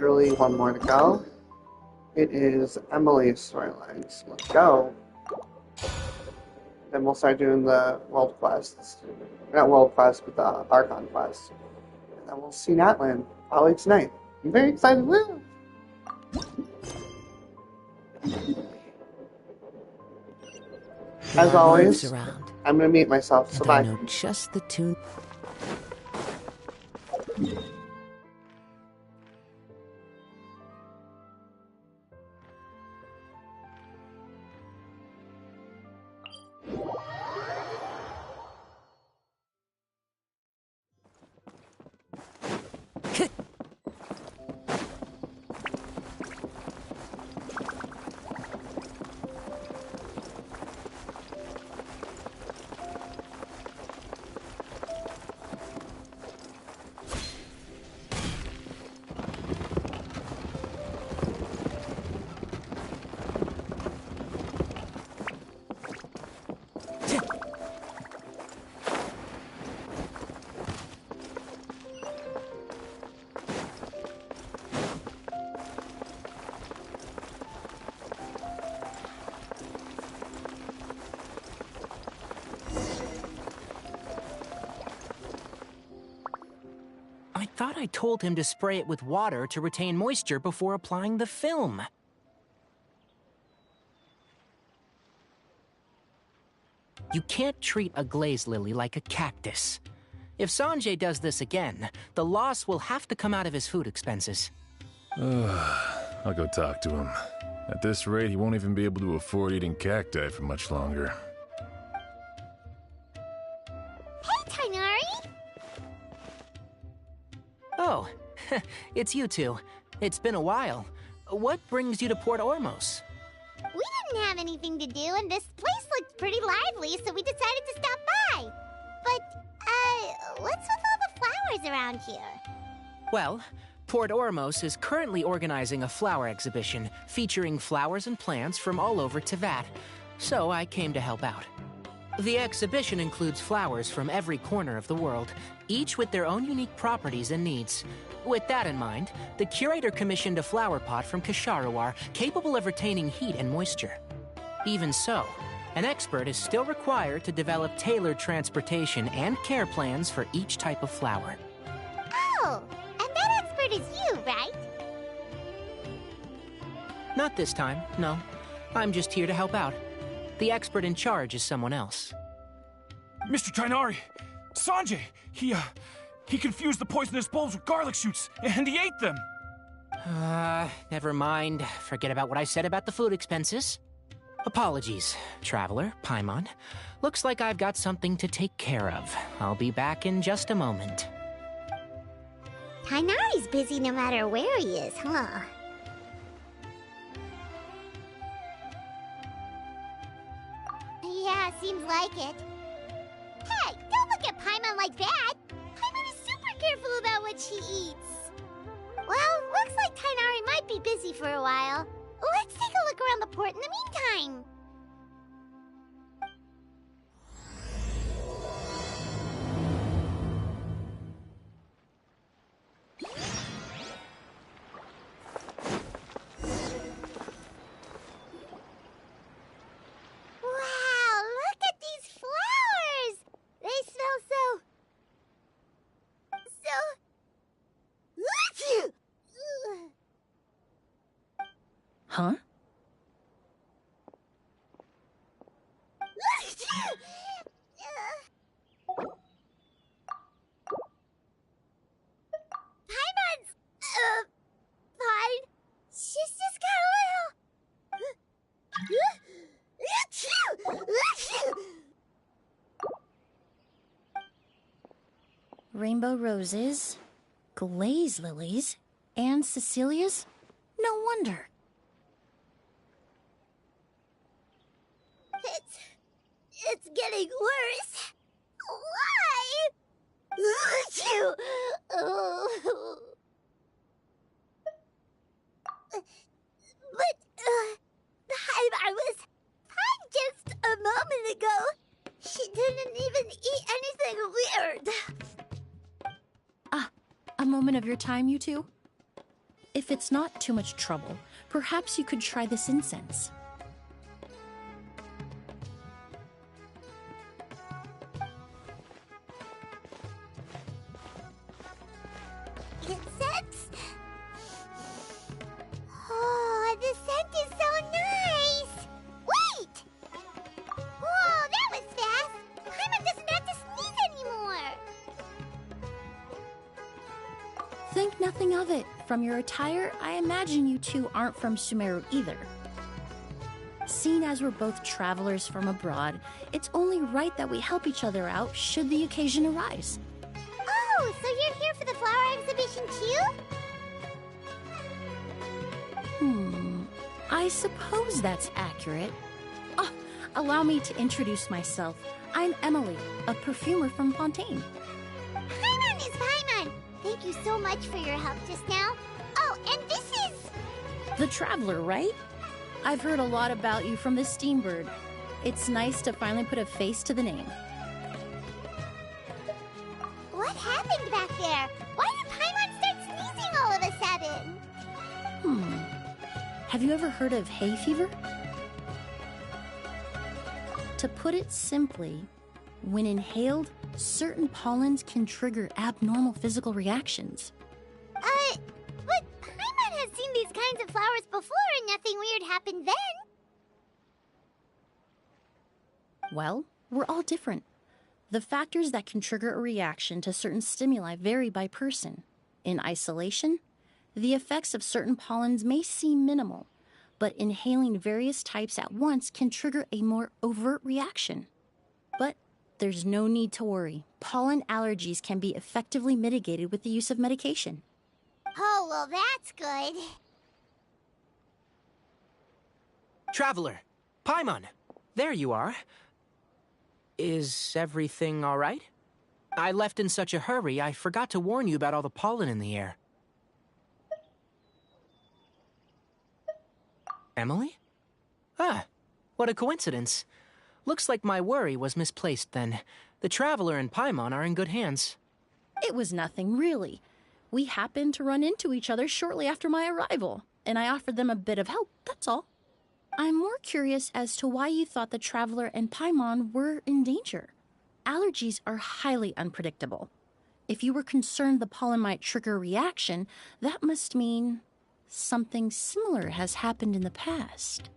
literally one more to go. It is Emilie's storylines. Let's go. Then we'll start doing the world quests. Not world quests, but the Archon quests. And then we'll see Natlan probably tonight. I'm very excited. Woo! As always, I'm gonna mute myself, so bye. I know just the tune. I thought I told him to spray it with water to retain moisture before applying the film. You can't treat a glaze lily like a cactus. If Sanjay does this again, the loss will have to come out of his food expenses. I'll go talk to him. At this rate, he won't even be able to afford eating cacti for much longer. Hey, Tainari! Oh, it's you two. It's been a while. What brings you to Port Ormos? We didn't have anything to do, and this place looked pretty lively, so we decided to stop by. But, what's with all the flowers around here? Well, Port Ormos is currently organizing a flower exhibition featuring flowers and plants from all over Teyvat, so I came to help out. The exhibition includes flowers from every corner of the world, each with their own unique properties and needs. With that in mind, the curator commissioned a flower pot from Kasharawar capable of retaining heat and moisture. Even so, an expert is still required to develop tailored transportation and care plans for each type of flower. Oh, and that expert is you, right? Not this time, no. I'm just here to help out. The expert in charge is someone else. Mr. Tainari! Sanjay! He confused the poisonous bulbs with garlic shoots, and he ate them! Never mind. Forget about what I said about the food expenses. Apologies, Traveler, Paimon. Looks like I've got something to take care of. I'll be back in just a moment. Tainari's busy no matter where he is, huh? Yeah, seems like it. Hey, don't look at Paimon like that! Paimon is super careful about what she eats. Well, looks like Tainari might be busy for a while. Let's take a look around the port in the meantime. Wow, look at these flowers! They smell so... Huh? Paimon's... fine. She's just got a little... Rainbow roses, glaze lilies, and Cecilia's? No wonder. It's getting worse. Why? But, I was fine just a moment ago. She didn't even eat anything weird. Ah, a moment of your time, you two? If it's not too much trouble, perhaps you could try this incense. Incense? Oh, the scent is so nice! Wait! Whoa, that was fast! Paimon doesn't have to sneeze anymore! Think nothing of it. From your attire, I imagine you two aren't from Sumeru either. Seeing as we're both travelers from abroad, it's only right that we help each other out should the occasion arise. Oh, so you're here for the flower exhibition too? I suppose that's accurate. Oh, allow me to introduce myself. I'm Emilie, a perfumer from Fontaine. Paimon is Paimon! Thank you so much for your help just now. Oh, and this is... The Traveler, right? I've heard a lot about you from the Steambird. It's nice to finally put a face to the name. What happened back there? Why did Paimon start sneezing all of a sudden? Have you ever heard of hay fever? To put it simply, when inhaled, certain pollens can trigger abnormal physical reactions. But Paimon has seen these kinds of flowers before and nothing weird happened then. Well, we're all different. The factors that can trigger a reaction to certain stimuli vary by person. In isolation, the effects of certain pollens may seem minimal, but inhaling various types at once can trigger a more overt reaction. But there's no need to worry. Pollen allergies can be effectively mitigated with the use of medication. Oh, well, that's good. Traveler, Paimon, there you are. Is everything all right? I left in such a hurry, I forgot to warn you about all the pollen in the air. Emilie? Ah, what a coincidence. Looks like my worry was misplaced then. The Traveler and Paimon are in good hands. It was nothing, really. We happened to run into each other shortly after my arrival, and I offered them a bit of help, that's all. I'm more curious as to why you thought the Traveler and Paimon were in danger. Allergies are highly unpredictable. If you were concerned the pollen might trigger a reaction, that must mean something similar has happened in the past.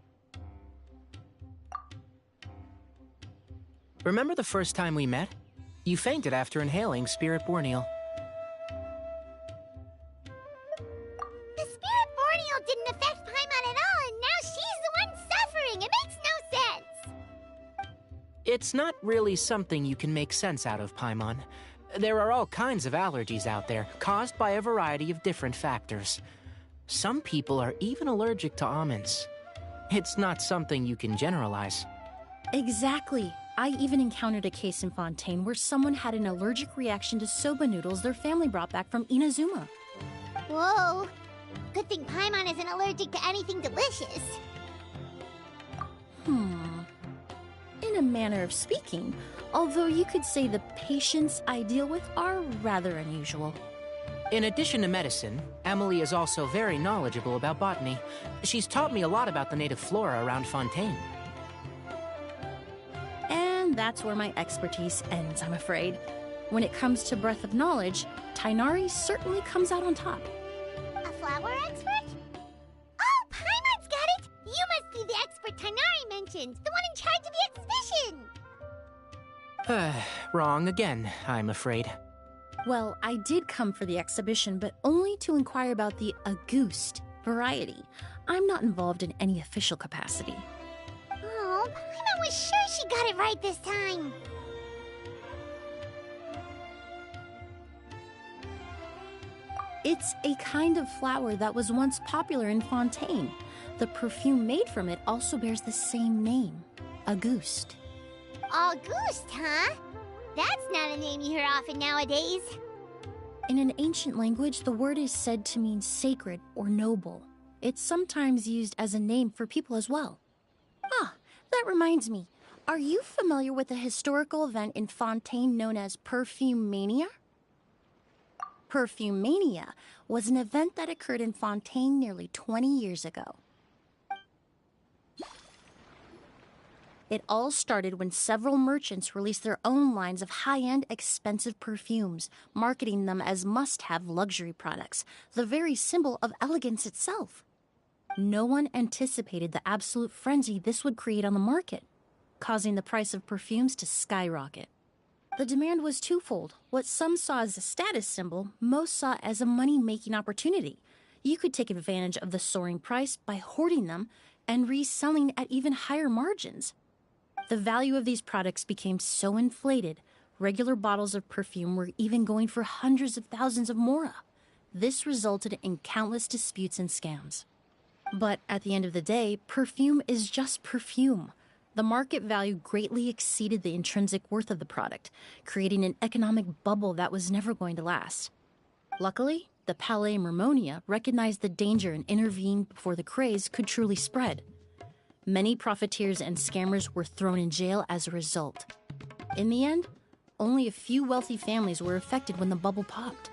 Remember the first time we met? You fainted after inhaling Spirit Borneal. The Spirit Borneal didn't affect Paimon at all, and now she's the one suffering. It makes no sense. It's not really something you can make sense out of, Paimon. There are all kinds of allergies out there, caused by a variety of different factors. Some people are even allergic to almonds. It's not something you can generalize. Exactly. I even encountered a case in Fontaine where someone had an allergic reaction to soba noodles their family brought back from Inazuma. Whoa. Good thing Paimon isn't allergic to anything delicious. In a manner of speaking, although you could say the patients I deal with are rather unusual. In addition to medicine, Emilie is also very knowledgeable about botany. She's taught me a lot about the native flora around Fontaine. And that's where my expertise ends, I'm afraid. When it comes to breadth of knowledge, Tainari certainly comes out on top. A flower expert? Oh, Paimon's got it! You must be the expert Tainari mentioned, the one in charge of the exhibition! Wrong again, I'm afraid. Well, I did come for the exhibition, but only to inquire about the Auguste variety. I'm not involved in any official capacity. Oh, Paimon was sure she got it right this time. It's a kind of flower that was once popular in Fontaine. The perfume made from it also bears the same name, Auguste. Auguste, huh? That's not a name you hear often nowadays. In an ancient language, the word is said to mean sacred or noble. It's sometimes used as a name for people as well. Ah, that reminds me. Are you familiar with a historical event in Fontaine known as Perfume Mania? Perfumania was an event that occurred in Fontaine nearly 20 years ago. It all started when several merchants released their own lines of high-end, expensive perfumes, marketing them as must-have luxury products, the very symbol of elegance itself. No one anticipated the absolute frenzy this would create on the market, causing the price of perfumes to skyrocket. The demand was twofold. What some saw as a status symbol, most saw as a money-making opportunity. You could take advantage of the soaring price by hoarding them and reselling at even higher margins. The value of these products became so inflated, regular bottles of perfume were even going for hundreds of thousands of mora. This resulted in countless disputes and scams. But at the end of the day, perfume is just perfume. The market value greatly exceeded the intrinsic worth of the product, creating an economic bubble that was never going to last. Luckily, the Palais Mermonia recognized the danger and intervened before the craze could truly spread. Many profiteers and scammers were thrown in jail as a result. In the end, only a few wealthy families were affected when the bubble popped.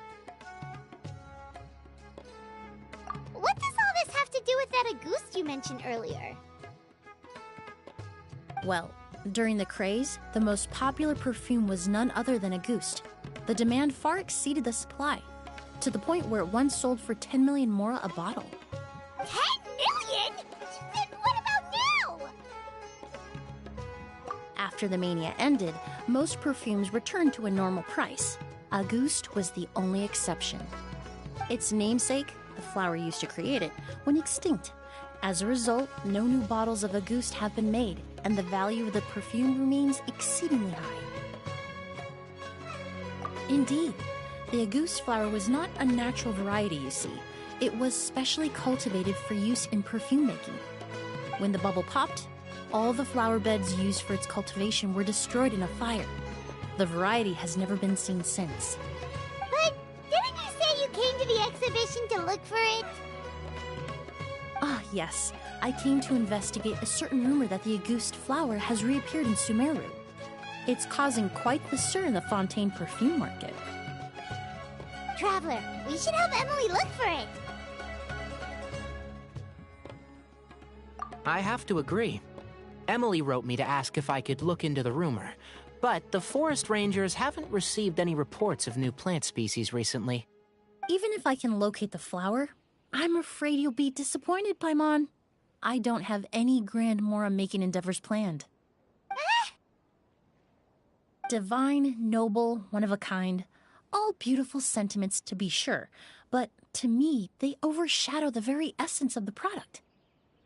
What does all this have to do with that Auguste you mentioned earlier? Well, during the craze, the most popular perfume was none other than Auguste. The demand far exceeded the supply, to the point where it once sold for 10 million mora a bottle. 10 million? Then what about now? After the mania ended, most perfumes returned to a normal price. Auguste was the only exception. Its namesake, the flower used to create it, went extinct. As a result, no new bottles of Auguste have been made, and the value of the perfume remains exceedingly high. Indeed, the Auguste flower was not a natural variety, you see. It was specially cultivated for use in perfume making. When the bubble popped, all the flower beds used for its cultivation were destroyed in a fire. The variety has never been seen since. But didn't you say you came to the exhibition to look for it? Ah, yes. I came to investigate a certain rumor that the Auguste flower has reappeared in Sumeru. It's causing quite the stir in the Fontaine perfume market. Traveler, we should help Emilie look for it. I have to agree. Emilie wrote me to ask if I could look into the rumor, but the forest rangers haven't received any reports of new plant species recently. Even if I can locate the flower, I'm afraid you'll be disappointed, Paimon. I don't have any grand mora-making endeavors planned. Divine, noble, one of a kind. All beautiful sentiments, to be sure, but to me, they overshadow the very essence of the product.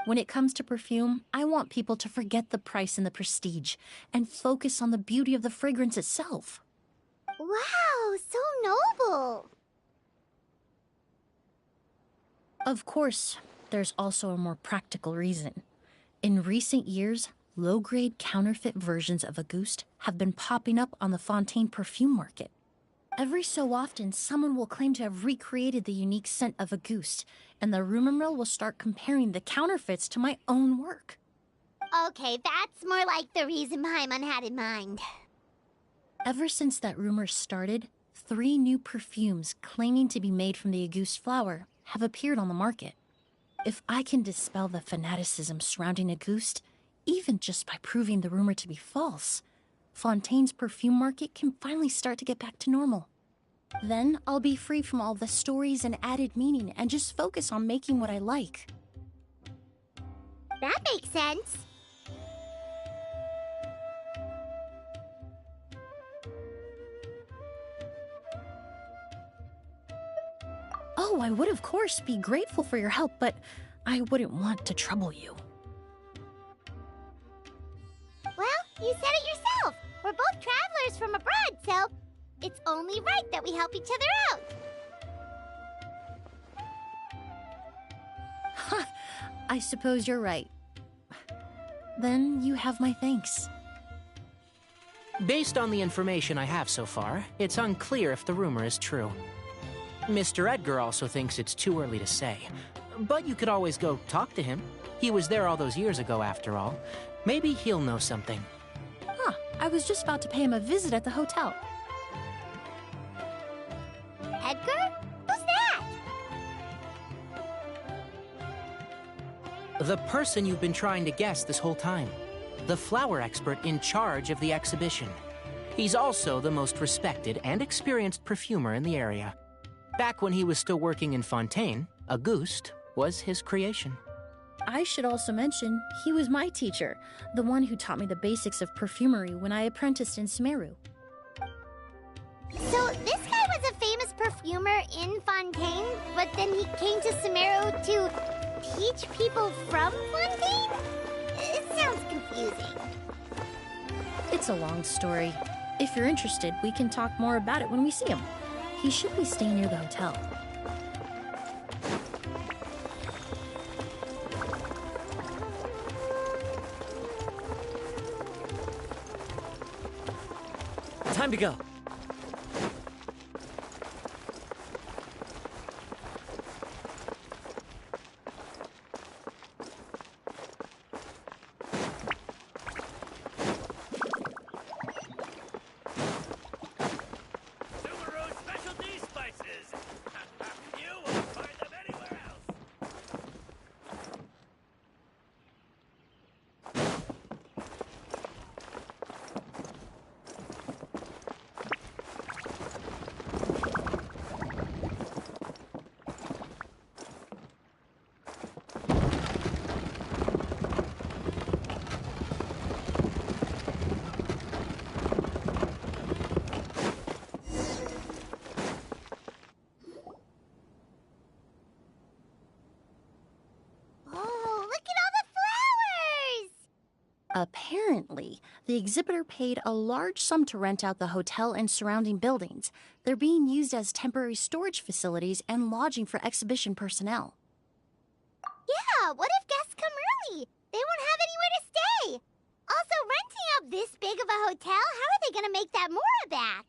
When it comes to perfume, I want people to forget the price and the prestige and focus on the beauty of the fragrance itself. Wow, so noble. Of course, there's also a more practical reason. In recent years, low-grade counterfeit versions of Auguste have been popping up on the Fontaine perfume market. Every so often, someone will claim to have recreated the unique scent of Auguste, and the rumor mill will start comparing the counterfeits to my own work. Okay, that's more like the reason Paimon had in mind. Ever since that rumor started, 3 new perfumes claiming to be made from the Auguste flower have appeared on the market. If I can dispel the fanaticism surrounding Auguste, even just by proving the rumor to be false, Fontaine's perfume market can finally start to get back to normal. Then I'll be free from all the stories and added meaning and just focus on making what I like. That makes sense. Oh, I would of course be grateful for your help, but I wouldn't want to trouble you. Well, you said it yourself. We're both travelers from abroad, so it's only right that we help each other out. I suppose you're right. Then you have my thanks. Based on the information I have so far, it's unclear if the rumor is true. Mr. Edgar also thinks it's too early to say, but you could always go talk to him. He was there all those years ago, after all. Maybe he'll know something. I was just about to pay him a visit at the hotel. Edgar? The person you've been trying to guess this whole time. The flower expert in charge of the exhibition. He's also the most respected and experienced perfumer in the area. Back when he was still working in Fontaine, Auguste was his creation. I should also mention, he was my teacher, the one who taught me the basics of perfumery when I apprenticed in Sumeru. So this guy was a famous perfumer in Fontaine, but then he came to Sumeru to teach people from Fontaine? It sounds confusing. It's a long story. If you're interested, we can talk more about it when we see him. He should be staying near the hotel. Time to go. Apparently, the exhibitor paid a large sum to rent out the hotel and surrounding buildings. They're being used as temporary storage facilities and lodging for exhibition personnel. Yeah, what if guests come early? They won't have anywhere to stay. Also, renting out this big of a hotel, how are they gonna make that Mora back?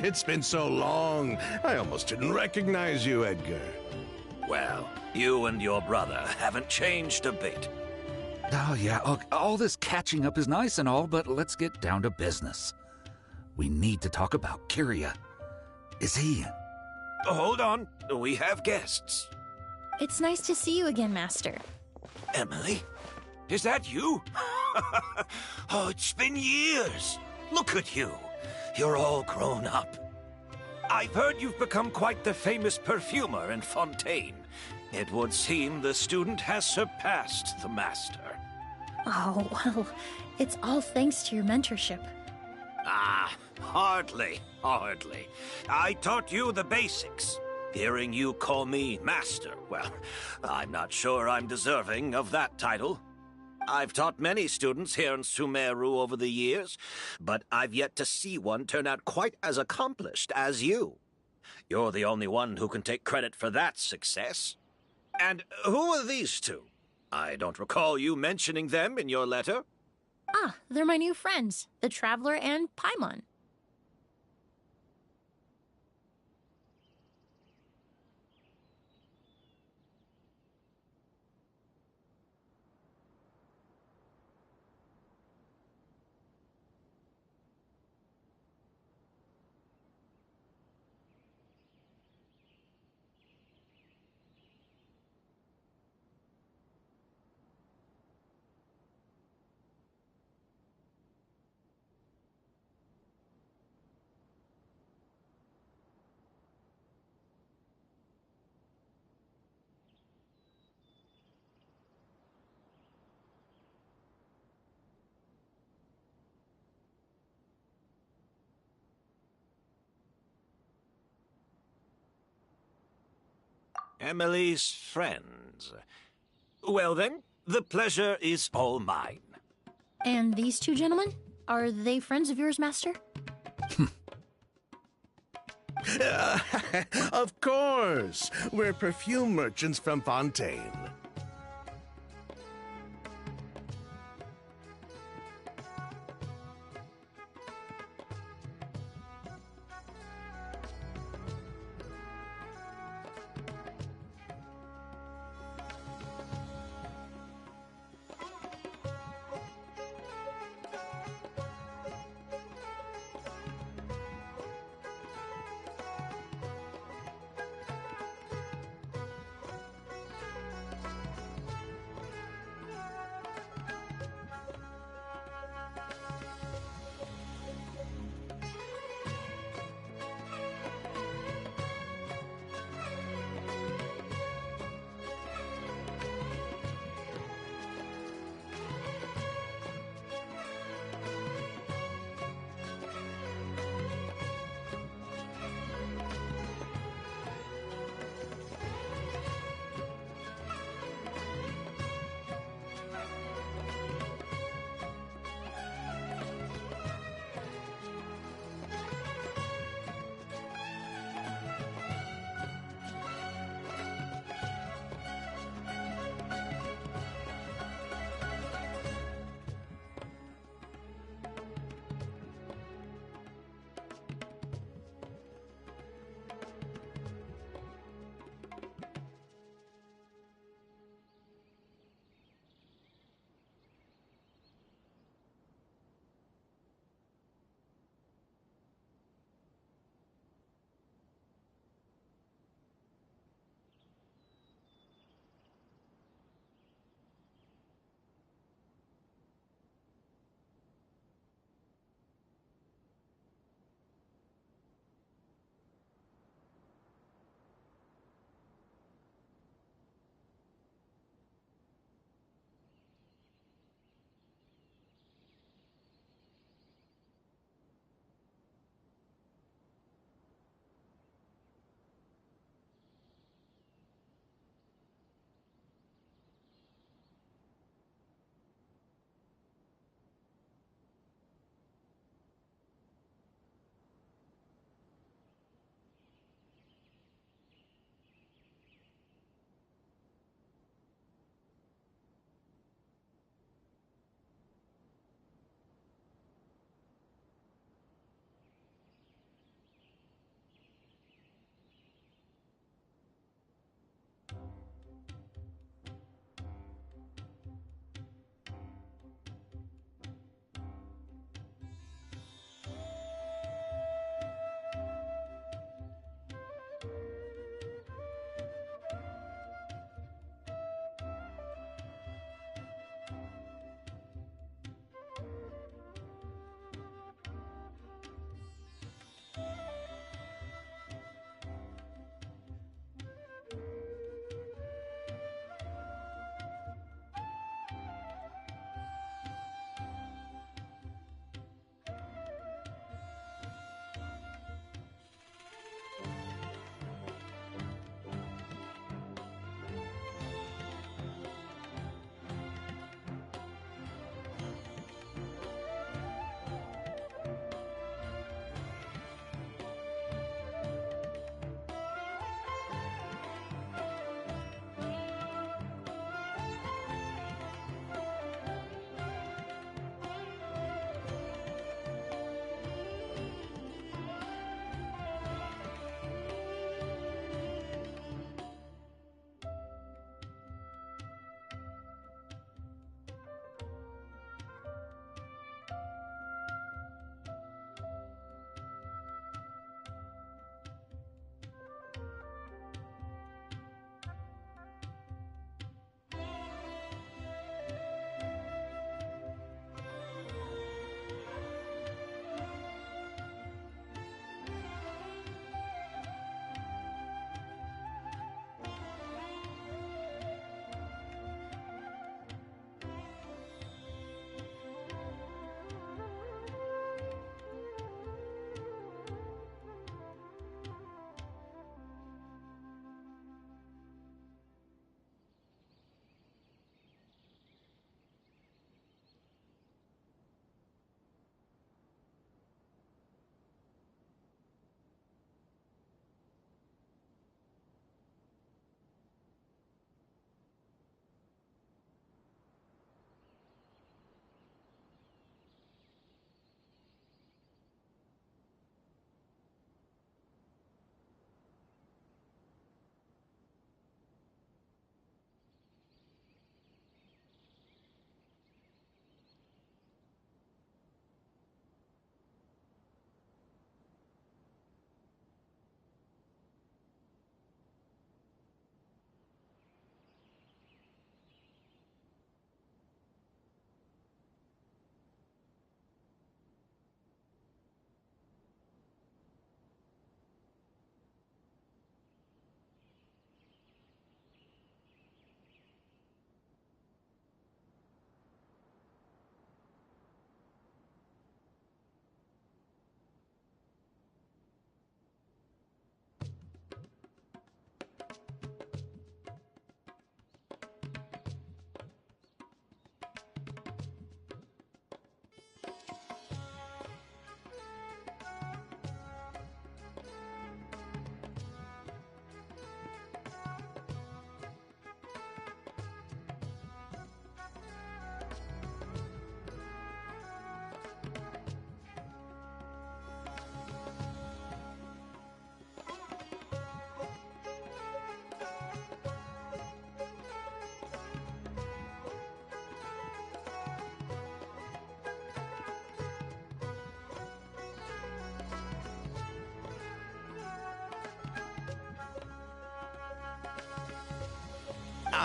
It's been so long, I almost didn't recognize you, Edgar. Well, you and your brother haven't changed a bit. Oh, yeah, all this catching up is nice and all, but let's get down to business. We need to talk about Kyria. Is he... Hold on, we have guests. It's nice to see you again, Master. Emilie? Is that you? Oh, it's been years. Look at you. You're all grown up. I've heard you've become quite the famous perfumer in Fontaine. It would seem the student has surpassed the master. Oh, well, it's all thanks to your mentorship. Ah, hardly. I taught you the basics. Hearing you call me master, well, I'm not sure I'm deserving of that title. I've taught many students here in Sumeru over the years, but I've yet to see one turn out quite as accomplished as you. You're the only one who can take credit for that success. And who are these two? I don't recall you mentioning them in your letter. Ah, they're my new friends, the Traveler and Paimon. Emilie's friends. Well then, the pleasure is all mine. And these two gentlemen? Are they friends of yours, Master? Of course! We're perfume merchants from Fontaine.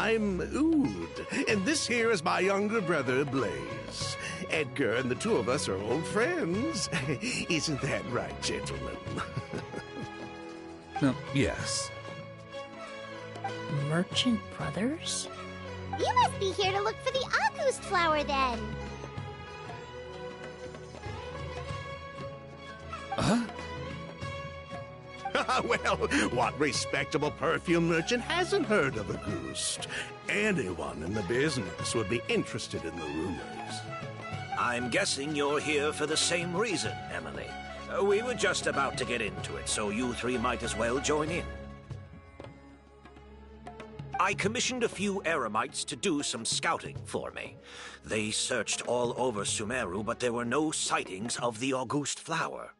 I'm Ood, and this here is my younger brother, Blaze. Edgar and the two of us are old friends. Isn't that right, gentlemen? Yes. Merchant brothers? You must be here to look for the August flower then. Huh? Well, what respectable perfume merchant hasn't heard of a Ghost? Anyone in the business would be interested in the rumors. I'm guessing you're here for the same reason, Emily. We were just about to get into it, so you three might as well join in. I commissioned a few eremites to do some scouting for me. They searched all over Sumeru, but there were no sightings of the August flower.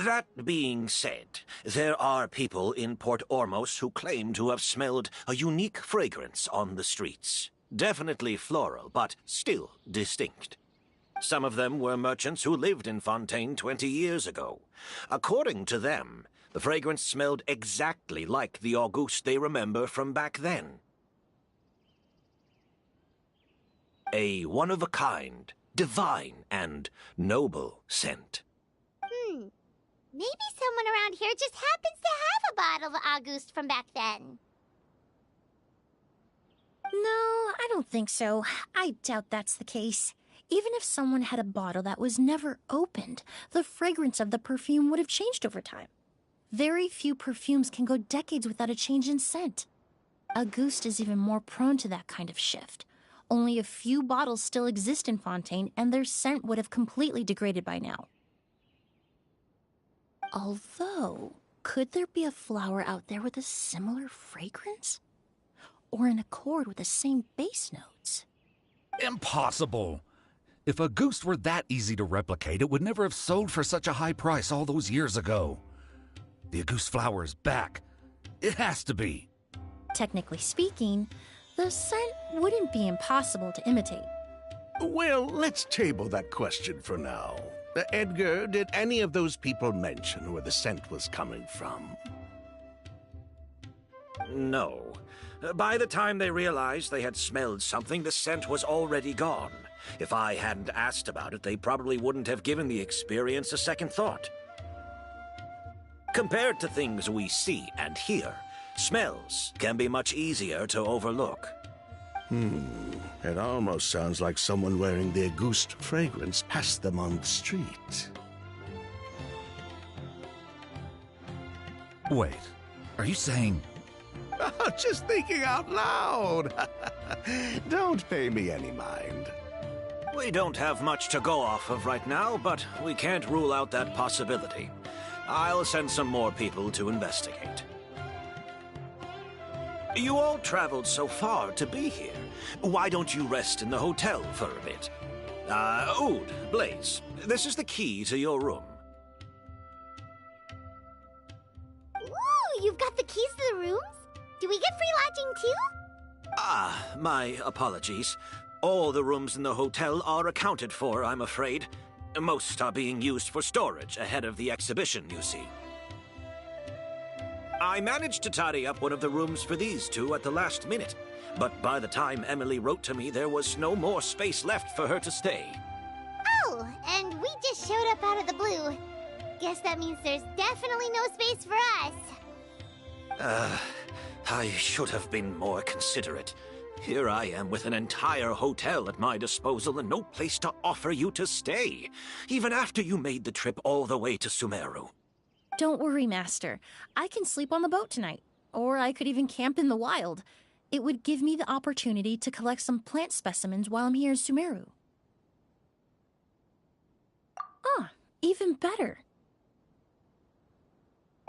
That being said, there are people in Port Ormos who claim to have smelled a unique fragrance on the streets. Definitely floral, but still distinct. Some of them were merchants who lived in Fontaine 20 years ago. According to them, the fragrance smelled exactly like the August they remember from back then. A one-of-a-kind, divine, and noble scent. Maybe someone around here just happens to have a bottle of August from back then. No, I don't think so. I doubt that's the case. Even if someone had a bottle that was never opened, the fragrance of the perfume would have changed over time. Very few perfumes can go decades without a change in scent. Auguste is even more prone to that kind of shift. Only a few bottles still exist in Fontaine, and their scent would have completely degraded by now. Although, could there be a flower out there with a similar fragrance? Or in accord with the same base notes? Impossible! If a goose were that easy to replicate, it would never have sold for such a high price all those years ago. The Auguste flower is back. It has to be. Technically speaking, the scent wouldn't be impossible to imitate. Well, let's table that question for now. Edgar, did any of those people mention where the scent was coming from? No. By the time they realized they had smelled something, the scent was already gone. If I hadn't asked about it, they probably wouldn't have given the experience a second thought. Compared to things we see and hear, smells can be much easier to overlook. It almost sounds like someone wearing the Auguste fragrance passed them on the street. Wait, are you saying... Just thinking out loud. Don't pay me any mind. We don't have much to go off of right now, but we can't rule out that possibility. I'll send some more people to investigate. You all traveled so far to be here. Why don't you rest in the hotel for a bit? Ood, Blaze, this is the key to your room. Ooh, you've got the keys to the rooms? Do we get free lodging too? My apologies. All the rooms in the hotel are accounted for, I'm afraid. Most are being used for storage ahead of the exhibition, you see. I managed to tidy up one of the rooms for these two at the last minute, but by the time Emilie wrote to me, there was no more space left for her to stay. Oh, and we just showed up out of the blue. Guess that means there's definitely no space for us. I should have been more considerate. Here I am with an entire hotel at my disposal and no place to offer you to stay, even after you made the trip all the way to Sumeru. Don't worry, Master. I can sleep on the boat tonight, or I could even camp in the wild. It would give me the opportunity to collect some plant specimens while I'm here in Sumeru. Even better.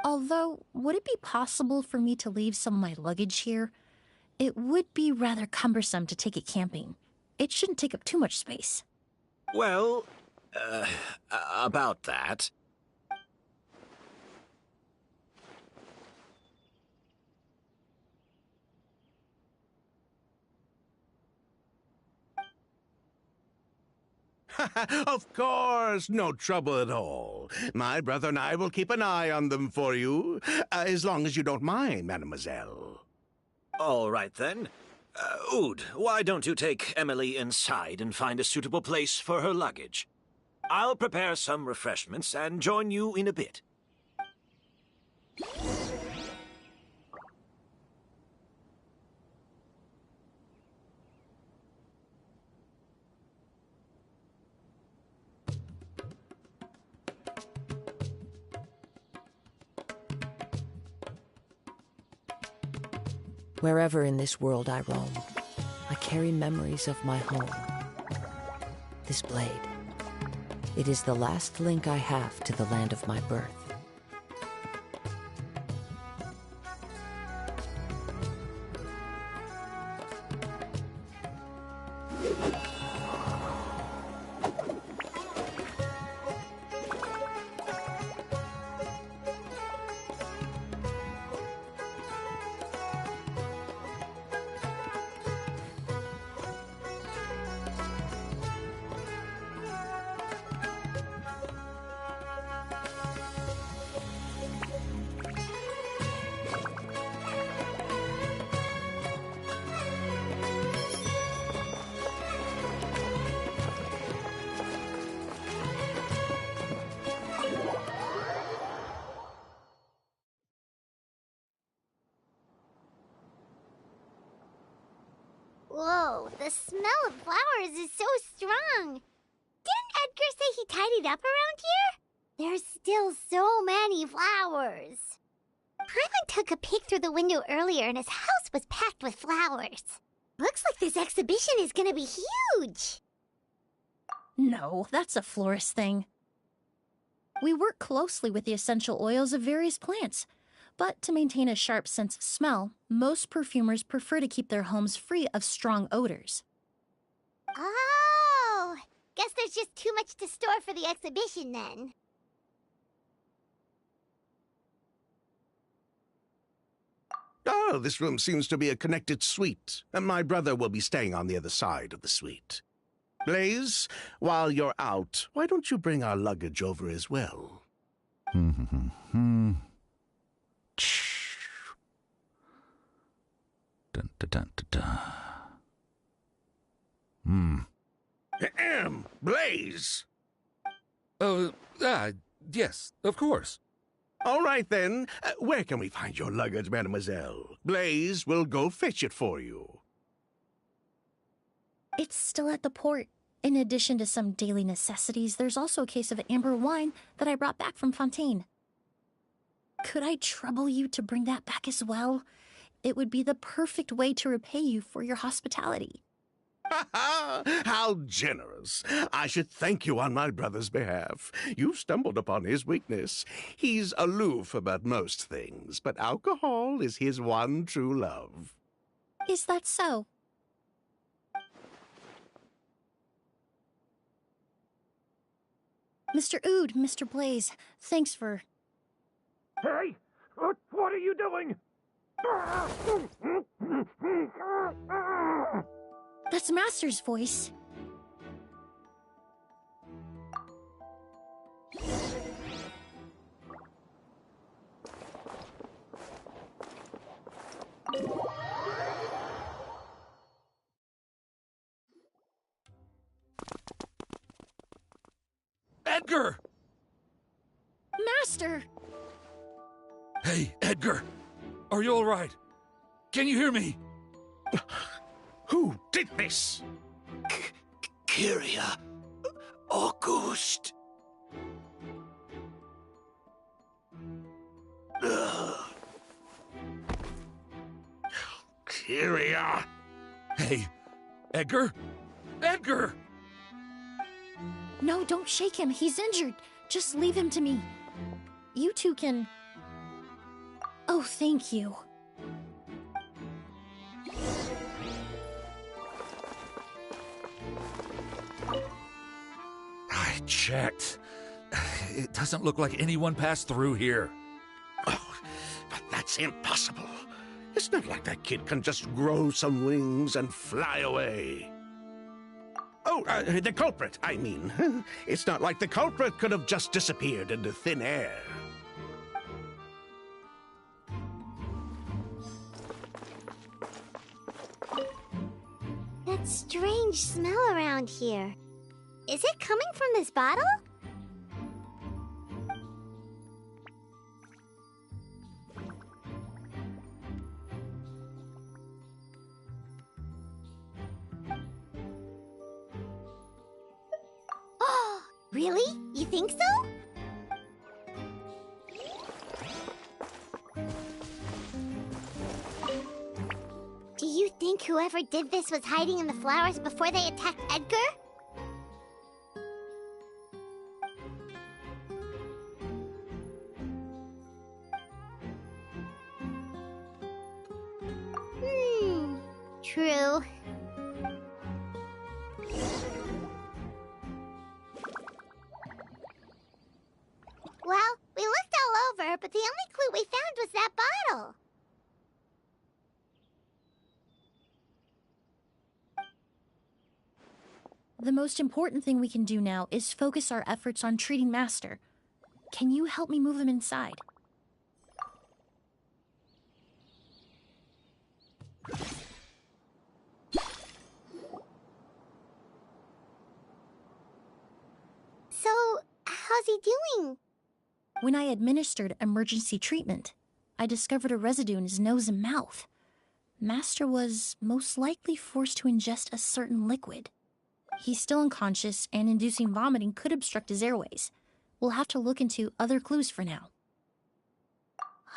Although, would it be possible for me to leave some of my luggage here? It would be rather cumbersome to take it camping. It shouldn't take up too much space. Well, about that... Of course, no trouble at all. My brother and I will keep an eye on them for you, as long as you don't mind, mademoiselle. All right, then. Ood, why don't you take Emilie inside and find a suitable place for her luggage? I'll prepare some refreshments and join you in a bit. Wherever in this world I roam, I carry memories of my home. This blade, it is the last link I have to the land of my birth. Whoa, the smell of flowers is so strong. Didn't Edgar say he tidied up around here? There's still so many flowers. Paimon took a peek through the window earlier and his house was packed with flowers. Looks like this exhibition is gonna be huge. No, that's a florist thing. We work closely with the essential oils of various plants. But to maintain a sharp sense of smell, most perfumers prefer to keep their homes free of strong odors. Oh, guess there's just too much to store for the exhibition then. Oh, this room seems to be a connected suite, and my brother will be staying on the other side of the suite. Blaze, while you're out, why don't you bring our luggage over as well? Dun, dun, dun, dun, dun. Blaze! Yes, of course. All right, then. Where can we find your luggage, mademoiselle? Blaze will go fetch it for you. It's still at the port. In addition to some daily necessities, there's also a case of amber wine that I brought back from Fontaine. Could I trouble you to bring that back as well? It would be the perfect way to repay you for your hospitality. How generous. I should thank you on my brother's behalf. You stumbled upon his weakness. He's aloof about most things, but alcohol is his one true love. Is that so? Mr. Ood, Mr. Blaze, thanks for... Hey! What are you doing? That's Master's voice. Edgar! Master! Hey, Edgar! Are you all right? Can you hear me? Who did this? Kyria. Auguste. Kyria. Hey, Edgar? Edgar! No, don't shake him. He's injured. Just leave him to me. You two can... Oh, thank you. I checked. It doesn't look like anyone passed through here. Oh, but that's impossible. It's not like that kid can just grow some wings and fly away. Oh, the culprit, I mean. It's not like the culprit could have just disappeared into thin air. Strange smell around here. Is it coming from this bottle? Oh, really? You think so? Do you think whoever did this was hiding in the flowers before they attacked Edgar? True. Well, we looked all over, but the only clue we found was that bottle. The most important thing we can do now is focus our efforts on treating Master. Can you help me move him inside? So, how's he doing? When I administered emergency treatment, I discovered a residue in his nose and mouth. Master was most likely forced to ingest a certain liquid. He's still unconscious, and inducing vomiting could obstruct his airways. We'll have to look into other clues for now.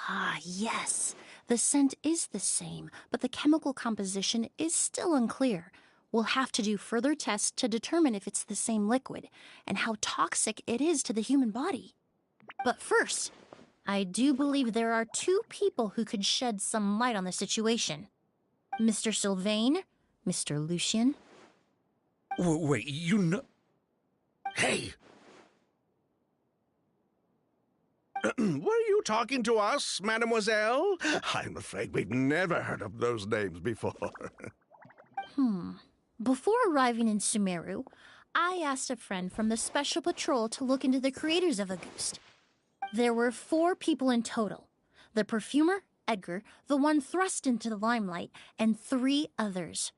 Ah, yes. The scent is the same, but the chemical composition is still unclear. We'll have to do further tests to determine if it's the same liquid, and how toxic it is to the human body. But first, I do believe there are two people who could shed some light on the situation. Mr. Sylvain, Mr. Lucien. Wait, you know... Hey! Were you talking to us, mademoiselle? I'm afraid we've never heard of those names before. Before arriving in Sumeru, I asked a friend from the Special Patrol to look into the creators of Auguste. There were 4 people in total. The perfumer, Edgar, the one thrust into the limelight, and 3 others.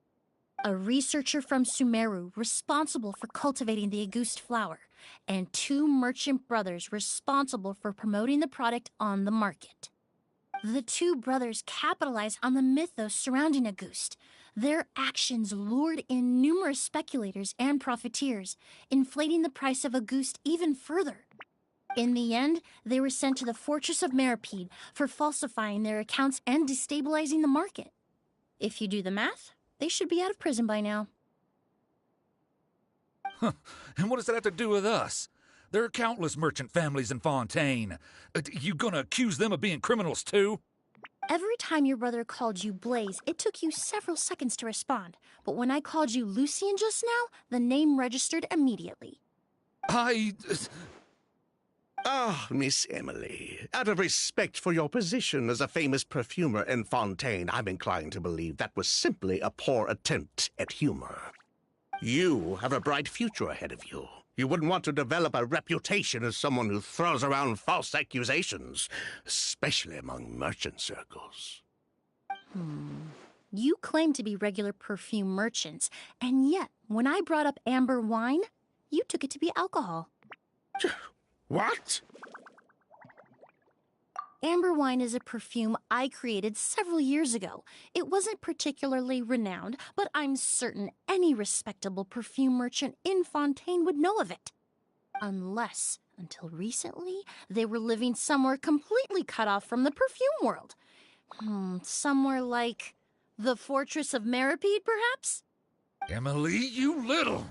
A researcher from Sumeru responsible for cultivating the Auguste flower, and 2 merchant brothers responsible for promoting the product on the market. The 2 brothers capitalized on the mythos surrounding Auguste. Their actions lured in numerous speculators and profiteers, inflating the price of Auguste even further. In the end, they were sent to the Fortress of Meripede for falsifying their accounts and destabilizing the market. If you do the math, they should be out of prison by now. And what does that have to do with us? There are countless merchant families in Fontaine. You gonna accuse them of being criminals too? Every time your brother called you Blaze, it took you several seconds to respond. But when I called you Lucien just now, the name registered immediately. Ah, Miss Emilie, out of respect for your position as a famous perfumer in Fontaine, I'm inclined to believe that was simply a poor attempt at humor. You have a bright future ahead of you. You wouldn't want to develop a reputation as someone who throws around false accusations, especially among merchant circles. You claim to be regular perfume merchants, and yet, when I brought up amber wine, you took it to be alcohol. What? Amber wine is a perfume I created several years ago. It wasn't particularly renowned, but I'm certain any respectable perfume merchant in Fontaine would know of it. Unless, until recently, they were living somewhere completely cut off from the perfume world. Somewhere like the Fortress of Meripede, perhaps? Emilie, you little...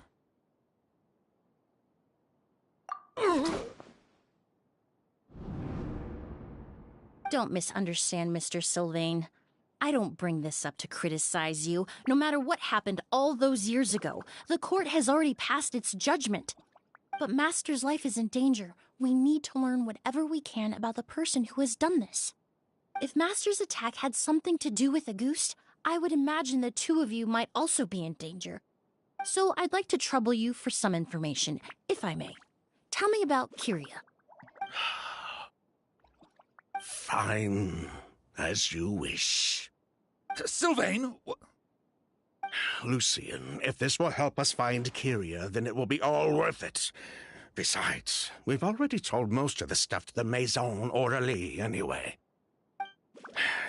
Don't misunderstand, Mr. Sylvain. I don't bring this up to criticize you. No matter what happened all those years ago, the court has already passed its judgment. But Master's life is in danger. We need to learn whatever we can about the person who has done this. If Master's attack had something to do with Auguste, I would imagine the 2 of you might also be in danger. So I'd like to trouble you for some information, if I may. Tell me about Kyria. Fine, as you wish. Sylvain? Lucian, if this will help us find Kyria, then it will be all worth it. Besides, we've already told most of the stuff to the Maison Orderly anyway.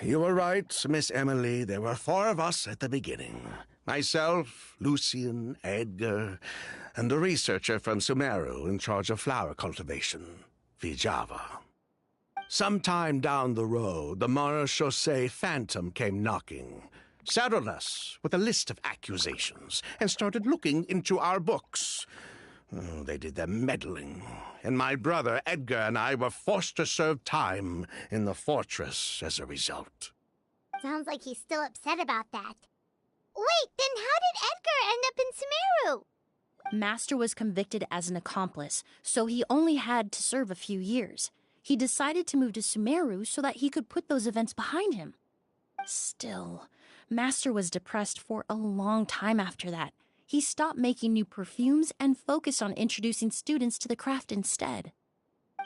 You were right, Miss Emilie. There were 4 of us at the beginning. Myself, Lucian, Edgar, and a researcher from Sumeru in charge of flower cultivation, Vijava. Sometime down the road, the Marechaussee Phantom came knocking, saddled us with a list of accusations, and started looking into our books. Oh, they did their meddling, and my brother Edgar and I were forced to serve time in the fortress as a result. Sounds like he's still upset about that. Wait, then how did Edgar end up in Sumeru? Master was convicted as an accomplice, so he only had to serve a few years. He decided to move to Sumeru so that he could put those events behind him. Still, Master was depressed for a long time after that. He stopped making new perfumes and focused on introducing students to the craft instead.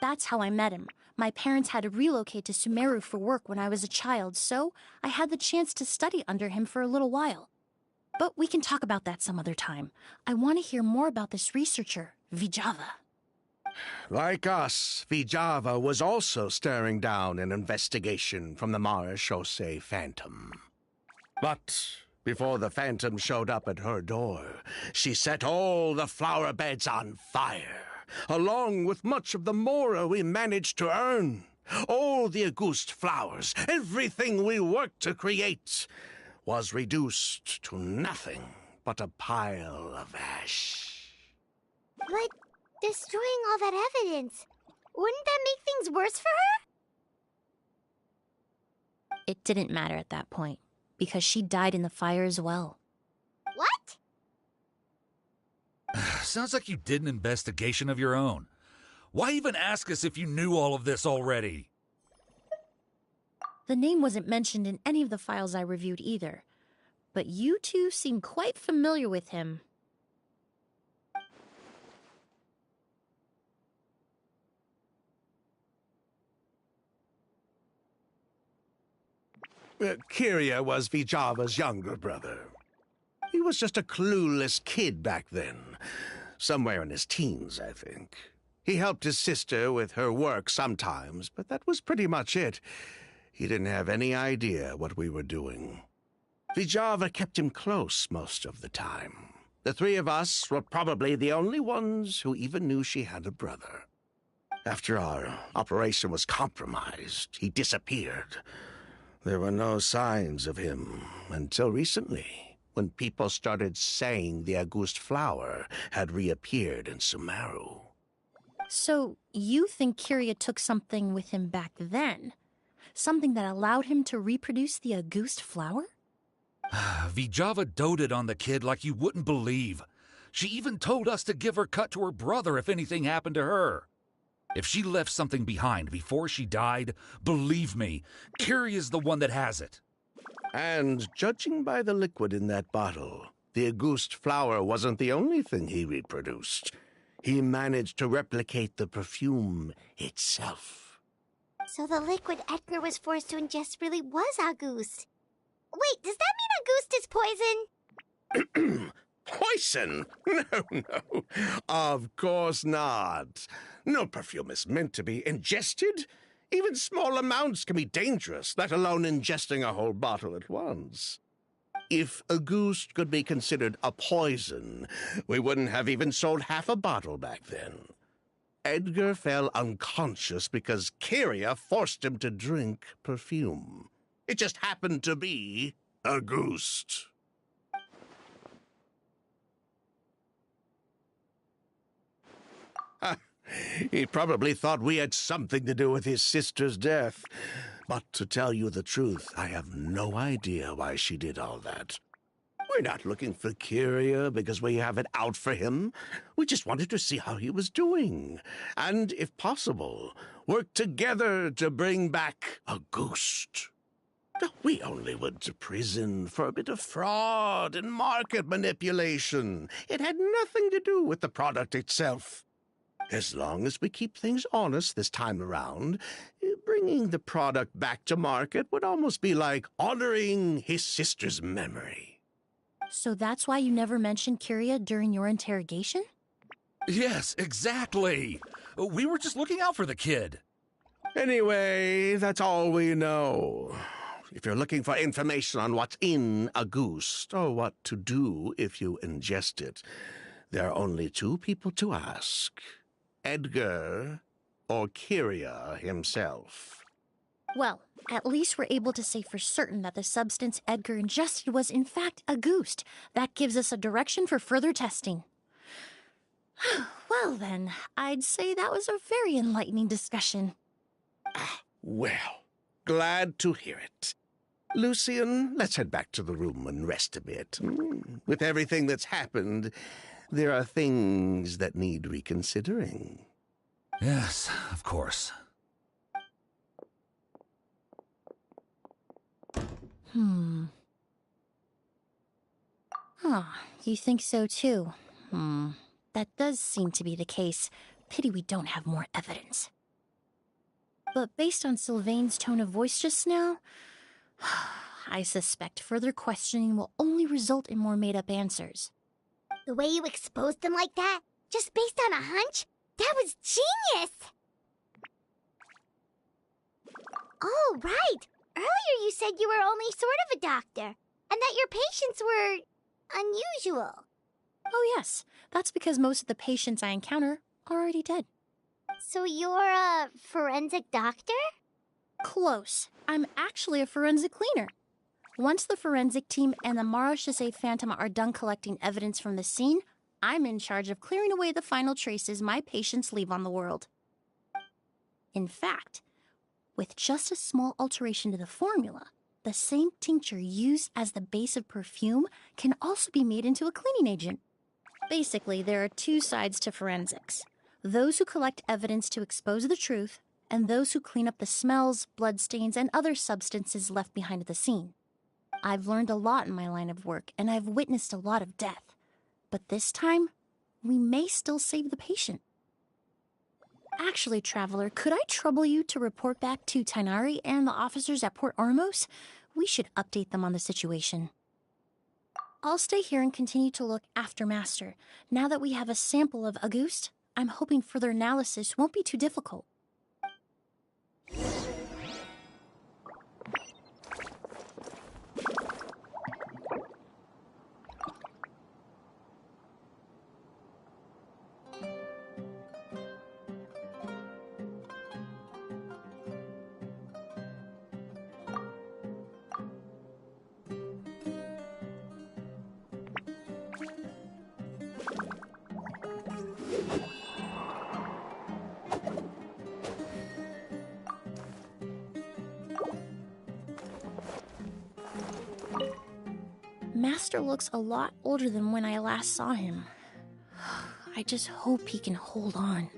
That's how I met him. My parents had to relocate to Sumeru for work when I was a child, so I had the chance to study under him for a little while. But we can talk about that some other time. I want to hear more about this researcher, Vijava. Like us, Vijava was also staring down an investigation from the Marechaussee Phantom. But before the Phantom showed up at her door, she set all the flower beds on fire, along with much of the mora we managed to earn. All the Auguste flowers, everything we worked to create, was reduced to nothing but a pile of ash. But destroying all that evidence, wouldn't that make things worse for her? It didn't matter at that point, because she died in the fire as well. What? Sounds like you did an investigation of your own. Why even ask us if you knew all of this already? The name wasn't mentioned in any of the files I reviewed either, but you two seem quite familiar with him. Kyria was Vijava's younger brother. He was just a clueless kid back then. Somewhere in his teens, I think. He helped his sister with her work sometimes, but that was pretty much it. He didn't have any idea what we were doing. Vijava kept him close most of the time. The 3 of us were probably the only ones who even knew she had a brother. After our operation was compromised, he disappeared. There were no signs of him until recently, when people started saying the Auguste flower had reappeared in Sumeru. So, you think Kyria took something with him back then? Something that allowed him to reproduce the Auguste flower? Vijava doted on the kid like you wouldn't believe. She even told us to give her cut to her brother if anything happened to her. If she left something behind before she died, believe me, Kyria's the one that has it. And judging by the liquid in that bottle, the Auguste flower wasn't the only thing he reproduced. He managed to replicate the perfume itself. So the liquid Edgar was forced to ingest really was Auguste. Wait, does that mean Auguste is poison? Poison? No. Of course not. No perfume is meant to be ingested. Even small amounts can be dangerous, let alone ingesting a whole bottle at once. If Auguste could be considered a poison, we wouldn't have even sold half a bottle back then. Edgar fell unconscious because Kyria forced him to drink perfume. It just happened to be Auguste. He probably thought we had something to do with his sister's death. But to tell you the truth, I have no idea why she did all that. We're not looking for Kyria because we have it out for him. We just wanted to see how he was doing. And, if possible, work together to bring back Auguste. We only went to prison for a bit of fraud and market manipulation. It had nothing to do with the product itself. As long as we keep things honest this time around, bringing the product back to market would almost be like honoring his sister's memory. So that's why you never mentioned Kyria during your interrogation? Yes, exactly. We were just looking out for the kid. Anyway, that's all we know. If you're looking for information on what's in a goose, or what to do if you ingest it, there are only two people to ask. Edgar or Kyria himself. Well, at least we're able to say for certain that the substance Edgar ingested was in fact a goose. That gives us a direction for further testing. Well then, I'd say that was a very enlightening discussion. Well, glad to hear it. Lucian, let's head back to the room and rest a bit. With everything that's happened, there are things that need reconsidering. Yes, of course. You think so too? That does seem to be the case. Pity we don't have more evidence. But based on Sylvain's tone of voice just now, I suspect further questioning will only result in more made-up answers. The way you exposed them like that, just based on a hunch, that was genius! Oh, right! Earlier you said you were only sort of a doctor, and that your patients were unusual. Oh yes, that's because most of the patients I encounter are already dead. So you're a forensic doctor? Close. I'm actually a forensic cleaner. Once the forensic team and the Marechaussee Phantom are done collecting evidence from the scene, I'm in charge of clearing away the final traces my patients leave on the world. In fact, with just a small alteration to the formula, the same tincture used as the base of perfume can also be made into a cleaning agent. Basically, there are two sides to forensics. Those who collect evidence to expose the truth, and those who clean up the smells, bloodstains, and other substances left behind at the scene. I've learned a lot in my line of work, and I've witnessed a lot of death. But this time, we may still save the patient. Actually, Traveler, could I trouble you to report back to Tainari and the officers at Port Ormos? We should update them on the situation. I'll stay here and continue to look after Master. Now that we have a sample of Auguste, I'm hoping further analysis won't be too difficult. Master looks a lot older than when I last saw him. I just hope he can hold on.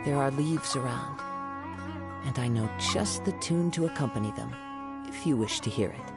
There are leaves around, and I know just the tune to accompany them, if you wish to hear it.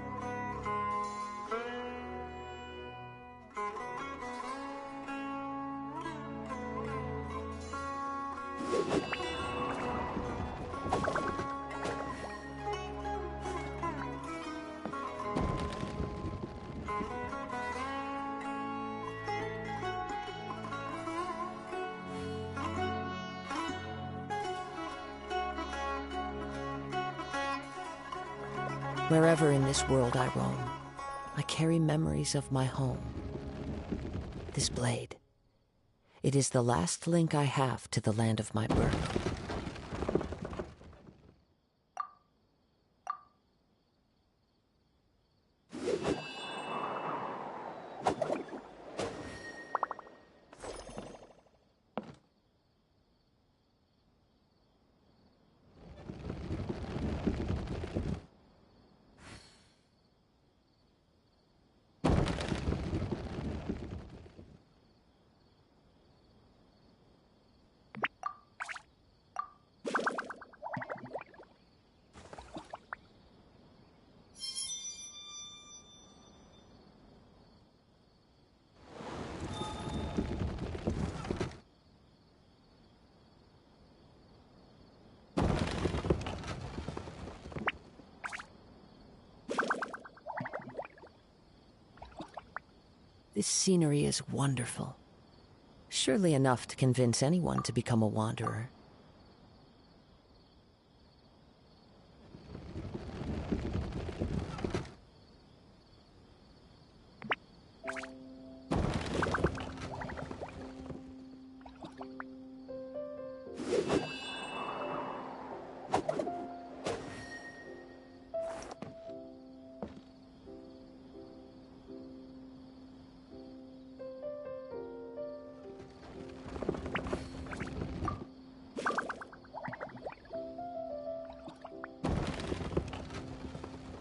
Wherever in this world I roam, I carry memories of my home. This blade. It is the last link I have to the land of my birth. This scenery is wonderful. Surely enough to convince anyone to become a wanderer.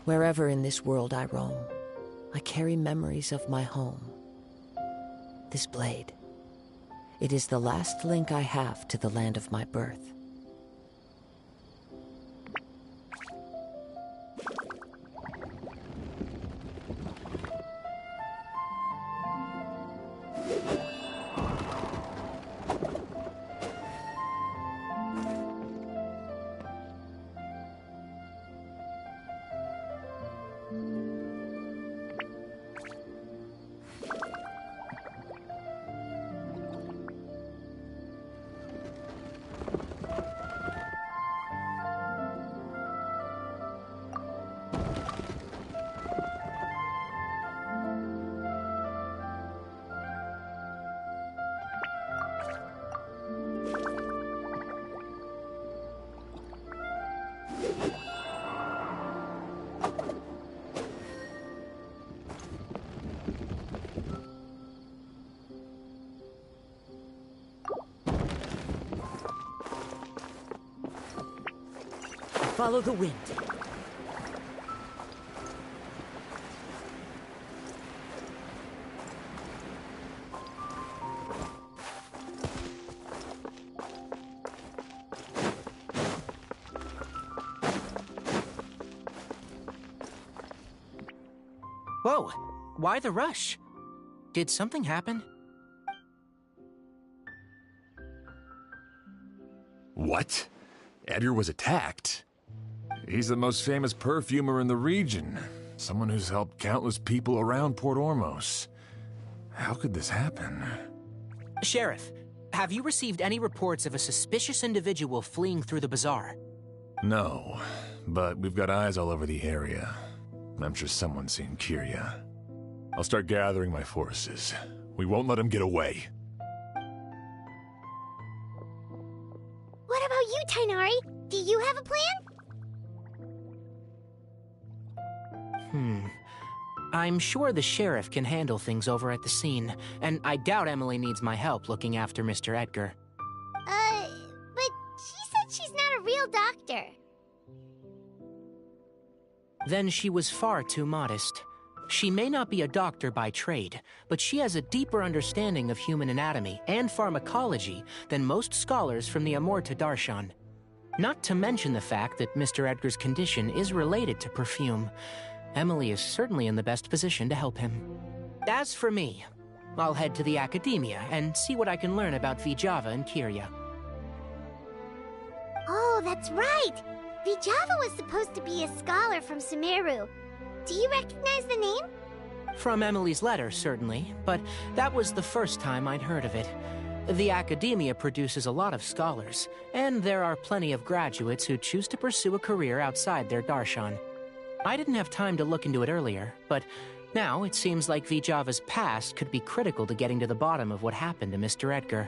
Wherever in this world I roam, I carry memories of my home. This blade. It is the last link I have to the land of my birth. Follow the wind. Whoa, why the rush? Did something happen? What? Edgar was attacked? He's the most famous perfumer in the region. Someone who's helped countless people around Port Ormos. How could this happen? Sheriff, have you received any reports of a suspicious individual fleeing through the bazaar? No, but we've got eyes all over the area. I'm sure someone's seen Kirya. I'll start gathering my forces. We won't let him get away. What about you, Tainari? Do you have a plan? I'm sure the sheriff can handle things over at the scene, and I doubt Emilie needs my help looking after Mr. Edgar. But she said she's not a real doctor. Then she was far too modest. She may not be a doctor by trade, but she has a deeper understanding of human anatomy and pharmacology than most scholars from the Amurta Darshan. Not to mention the fact that Mr. Edgar's condition is related to perfume. Emilie is certainly in the best position to help him. As for me, I'll head to the academia and see what I can learn about Vijava and Kirya. Oh, that's right! Vijava was supposed to be a scholar from Sumeru. Do you recognize the name? From Emilie's letter, certainly, but that was the first time I'd heard of it. The academia produces a lot of scholars, and there are plenty of graduates who choose to pursue a career outside their darshan. I didn't have time to look into it earlier, but now it seems like Vijava's past could be critical to getting to the bottom of what happened to Mr. Edgar.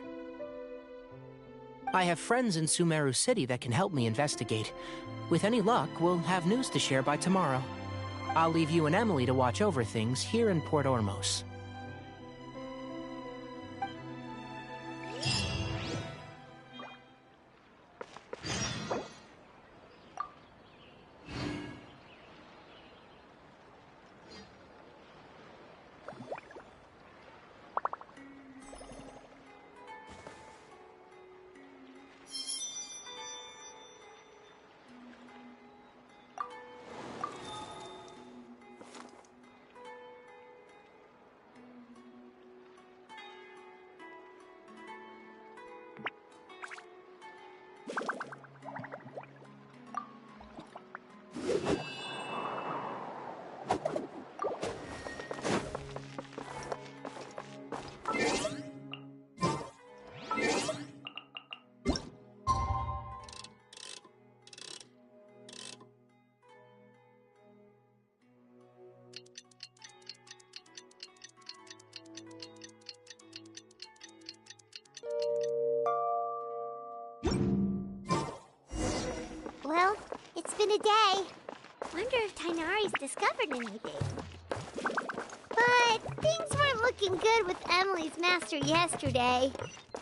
I have friends in Sumeru City that can help me investigate. With any luck, we'll have news to share by tomorrow. I'll leave you and Emilie to watch over things here in Port Ormos. Well, it's been a day. Wonder if Tainari's discovered anything. But things weren't looking good with Emilie's master yesterday.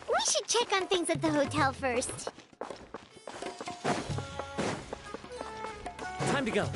We should check on things at the hotel first. Time to go.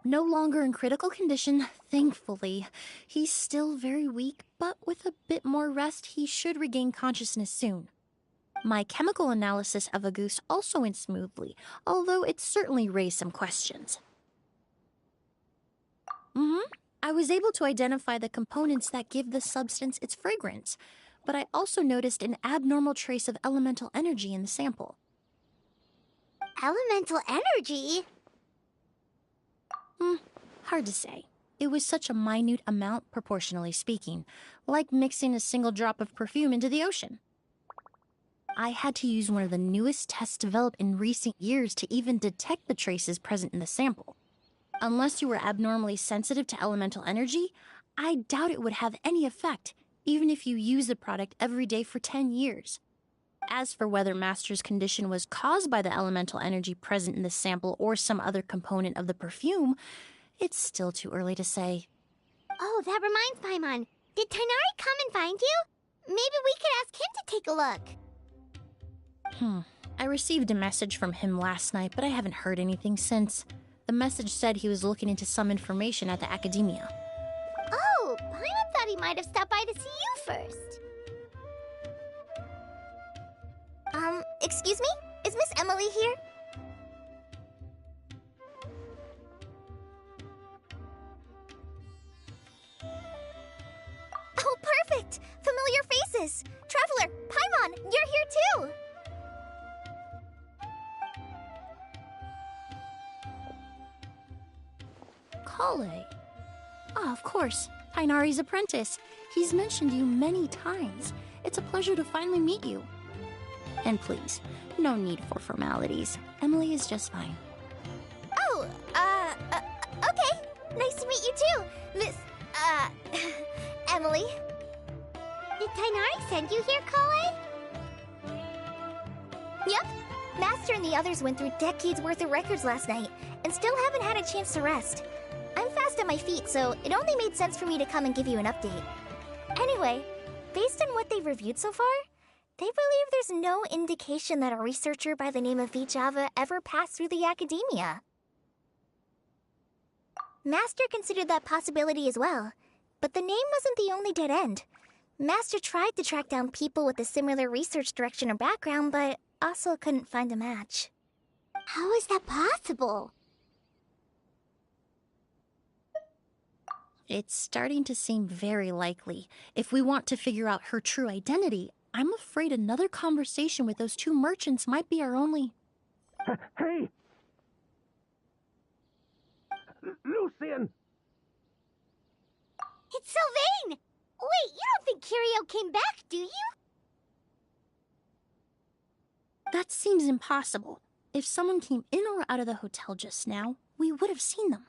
No longer in critical condition, thankfully. He's still very weak, but with a bit more rest, he should regain consciousness soon. My chemical analysis of a goose also went smoothly, although it certainly raised some questions. I was able to identify the components that give the substance its fragrance, but I also noticed an abnormal trace of elemental energy in the sample. Elemental energy? Hard to say. It was such a minute amount, proportionally speaking, like mixing a single drop of perfume into the ocean. I had to use one of the newest tests developed in recent years to even detect the traces present in the sample. Unless you were abnormally sensitive to elemental energy, I doubt it would have any effect, even if you use the product every day for 10 years. As for whether Master's condition was caused by the elemental energy present in the sample or some other component of the perfume, it's still too early to say. Oh, that reminds Paimon. Did Tainari come and find you? Maybe we could ask him to take a look. I received a message from him last night, but I haven't heard anything since. The message said he was looking into some information at the academia. Oh, Paimon thought he might have stopped by to see you first. Excuse me? Is Miss Emilie here? Oh, perfect! Familiar faces! Traveler, Paimon, you're here too! Kale. Ah, of course. Tainari's apprentice. He's mentioned you many times. It's a pleasure to finally meet you. And please, no need for formalities. Emilie is just fine. Oh, okay. Nice to meet you too, Miss, Emilie. Did Tainari send you here, Kale? Yep. Master and the others went through decades worth of records last night, and still haven't had a chance to rest. I'm fast on my feet, so it only made sense for me to come and give you an update. Anyway, based on what they've reviewed so far, they believe there's no indication that a researcher by the name of Vijava ever passed through the academia. Master considered that possibility as well, but the name wasn't the only dead end. Master tried to track down people with a similar research direction or background, but also couldn't find a match. How is that possible? It's starting to seem very likely. If we want to figure out her true identity, I'm afraid another conversation with those two merchants might be our only... Hey! Lucian! It's Sylvain! Wait, you don't think Kirio came back, do you? That seems impossible. If someone came in or out of the hotel just now, we would have seen them.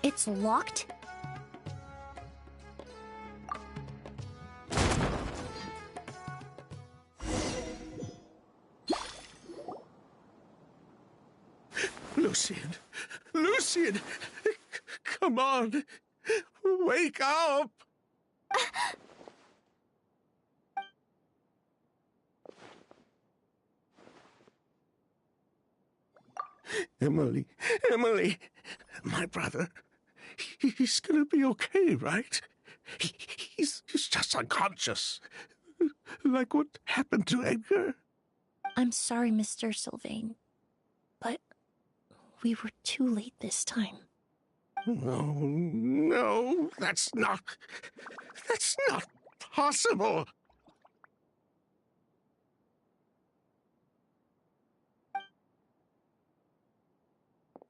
It's locked? Lucian! Lucian! Come on! Wake up! Emilie! Emilie! My brother, he's gonna be okay, right? He's just unconscious. Like what happened to Edgar. I'm sorry, Mr. Sylvain, but we were too late this time. No, that's not possible.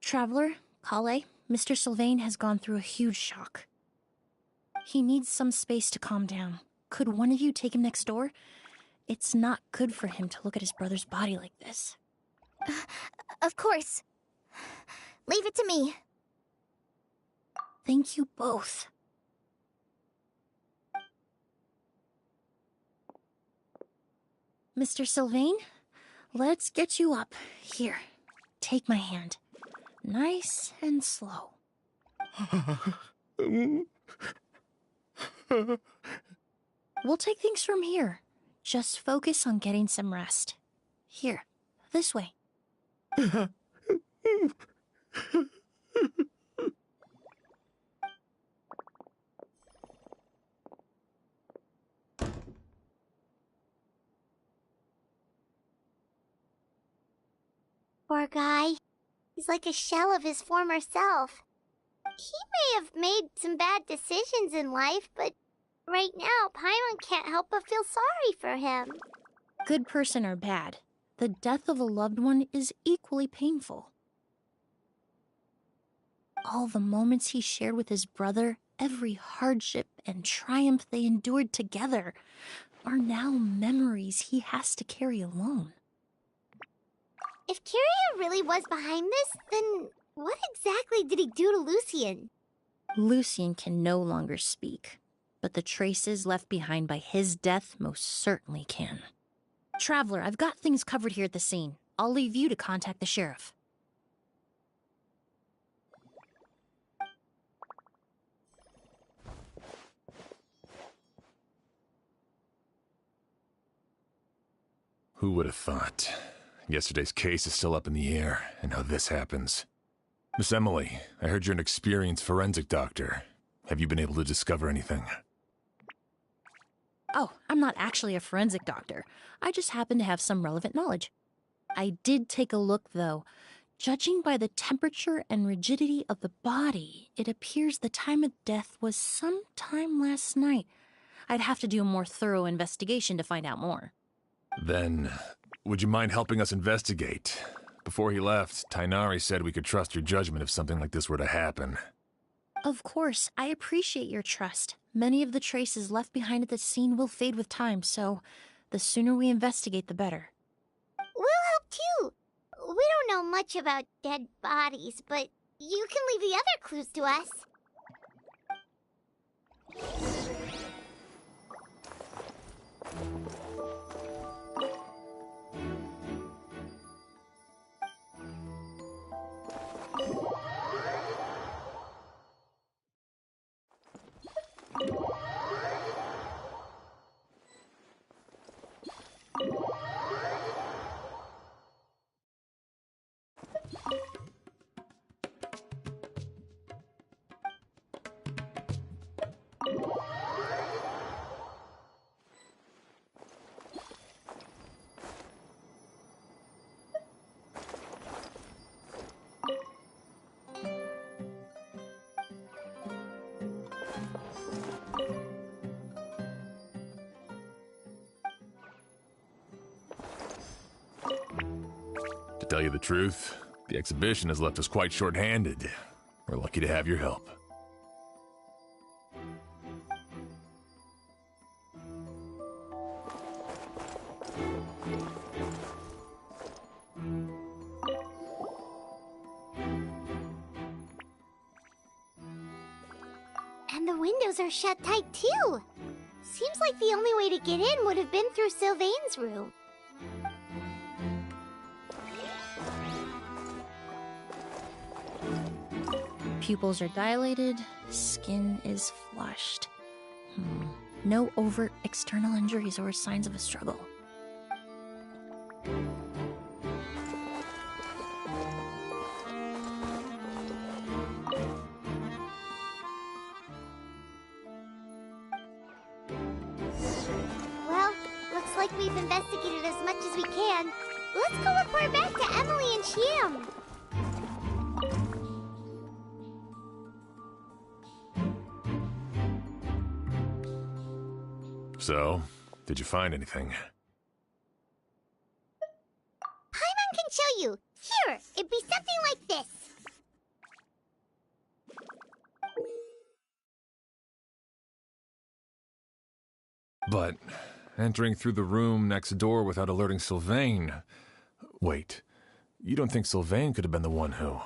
Traveler, Kale, Mr. Sylvain has gone through a huge shock. He needs some space to calm down. Could one of you take him next door? It's not good for him to look at his brother's body like this. Of course. Leave it to me. Thank you both. Mr. Sylvain, let's get you up. Here, take my hand. Nice and slow. We'll take things from here. Just focus on getting some rest. Here, this way. Poor guy. He's like a shell of his former self. He may have made some bad decisions in life, but right now, Paimon can't help but feel sorry for him. Good person or bad, the death of a loved one is equally painful. All the moments he shared with his brother, every hardship and triumph they endured together, are now memories he has to carry alone. If Kiria really was behind this, then what exactly did he do to Lucien? Lucien can no longer speak, but the traces left behind by his death most certainly can. Traveler, I've got things covered here at the scene. I'll leave you to contact the sheriff. Who would have thought? Yesterday's case is still up in the air, and now this happens. Miss Emilie, I heard you're an experienced forensic doctor. Have you been able to discover anything? Oh, I'm not actually a forensic doctor. I just happen to have some relevant knowledge. I did take a look, though. Judging by the temperature and rigidity of the body, it appears the time of death was sometime last night. I'd have to do a more thorough investigation to find out more. Then, would you mind helping us investigate? Before he left, Tainari said we could trust your judgment if something like this were to happen. Of course, I appreciate your trust. Many of the traces left behind at the scene will fade with time, so the sooner we investigate, the better. We'll help too. We don't know much about dead bodies, but you can leave the other clues to us. To tell you the truth, the exhibition has left us quite short-handed. We're lucky to have your help. And the windows are shut tight too. Seems like the only way to get in would have been through Sylvain's room. Pupils are dilated, skin is flushed. No overt external injuries or signs of a struggle. Well, looks like we've investigated as much as we can. Let's go report back to Emilie and Chiam. So, did you find anything? Paimon can show you. Here, it'd be something like this. But entering through the room next door without alerting Sylvain... Wait, you don't think Sylvain could have been the one who...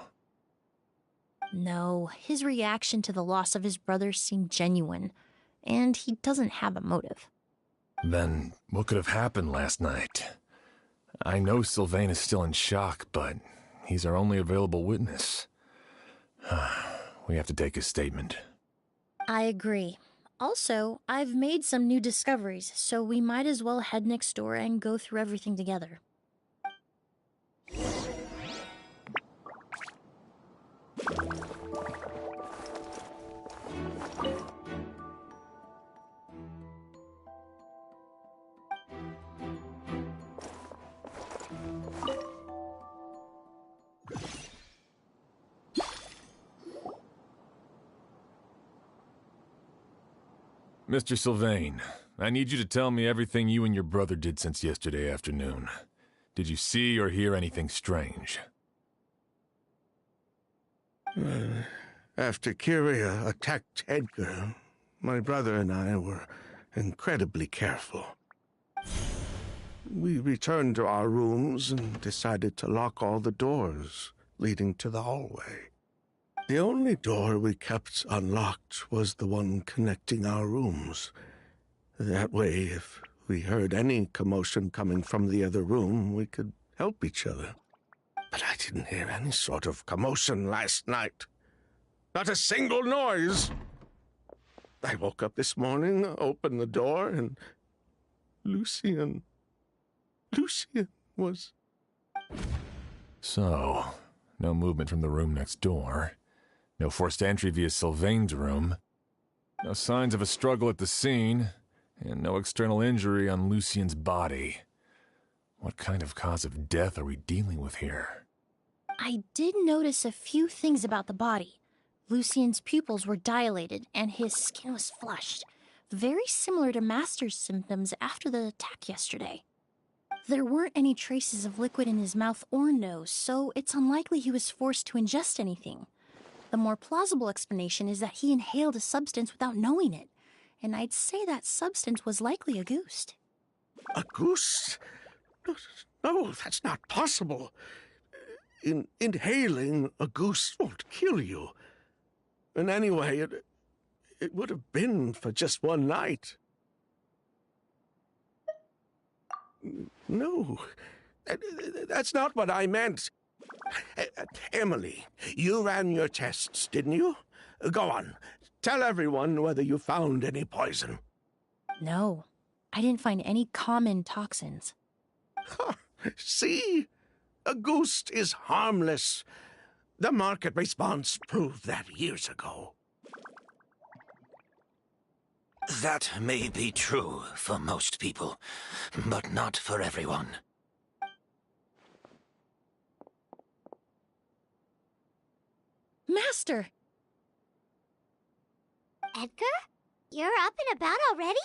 No, his reaction to the loss of his brother seemed genuine, and he doesn't have a motive. Then what could have happened last night? I know Sylvain is still in shock, but he's our only available witness. We have to take his statement. I agree. Also, I've made some new discoveries, so we might as well head next door and go through everything together. Mr. Sylvain, I need you to tell me everything you and your brother did since yesterday afternoon. Did you see or hear anything strange? After Kyria attacked Edgar, my brother and I were incredibly careful. We returned to our rooms and decided to lock all the doors leading to the hallway. The only door we kept unlocked was the one connecting our rooms. That way, if we heard any commotion coming from the other room, we could help each other. But I didn't hear any sort of commotion last night. Not a single noise. I woke up this morning, opened the door, and Lucian was... So, no movement from the room next door. No forced entry via Sylvain's room. No signs of a struggle at the scene. And no external injury on Lucian's body. What kind of cause of death are we dealing with here? I did notice a few things about the body. Lucian's pupils were dilated, and his skin was flushed. Very similar to Master's symptoms after the attack yesterday. There weren't any traces of liquid in his mouth or nose, so it's unlikely he was forced to ingest anything. The more plausible explanation is that he inhaled a substance without knowing it, and I'd say that substance was likely a ghost. A goose? No, that's not possible. Inhaling a goose won't kill you. And anyway, it would have been for just one night. No, that's not what I meant. Emilie, you ran your tests, didn't you? Go on, tell everyone whether you found any poison. No, I didn't find any common toxins. See? A ghost is harmless. The market response proved that years ago. That may be true for most people, but not for everyone. Master! Edgar? You're up and about already?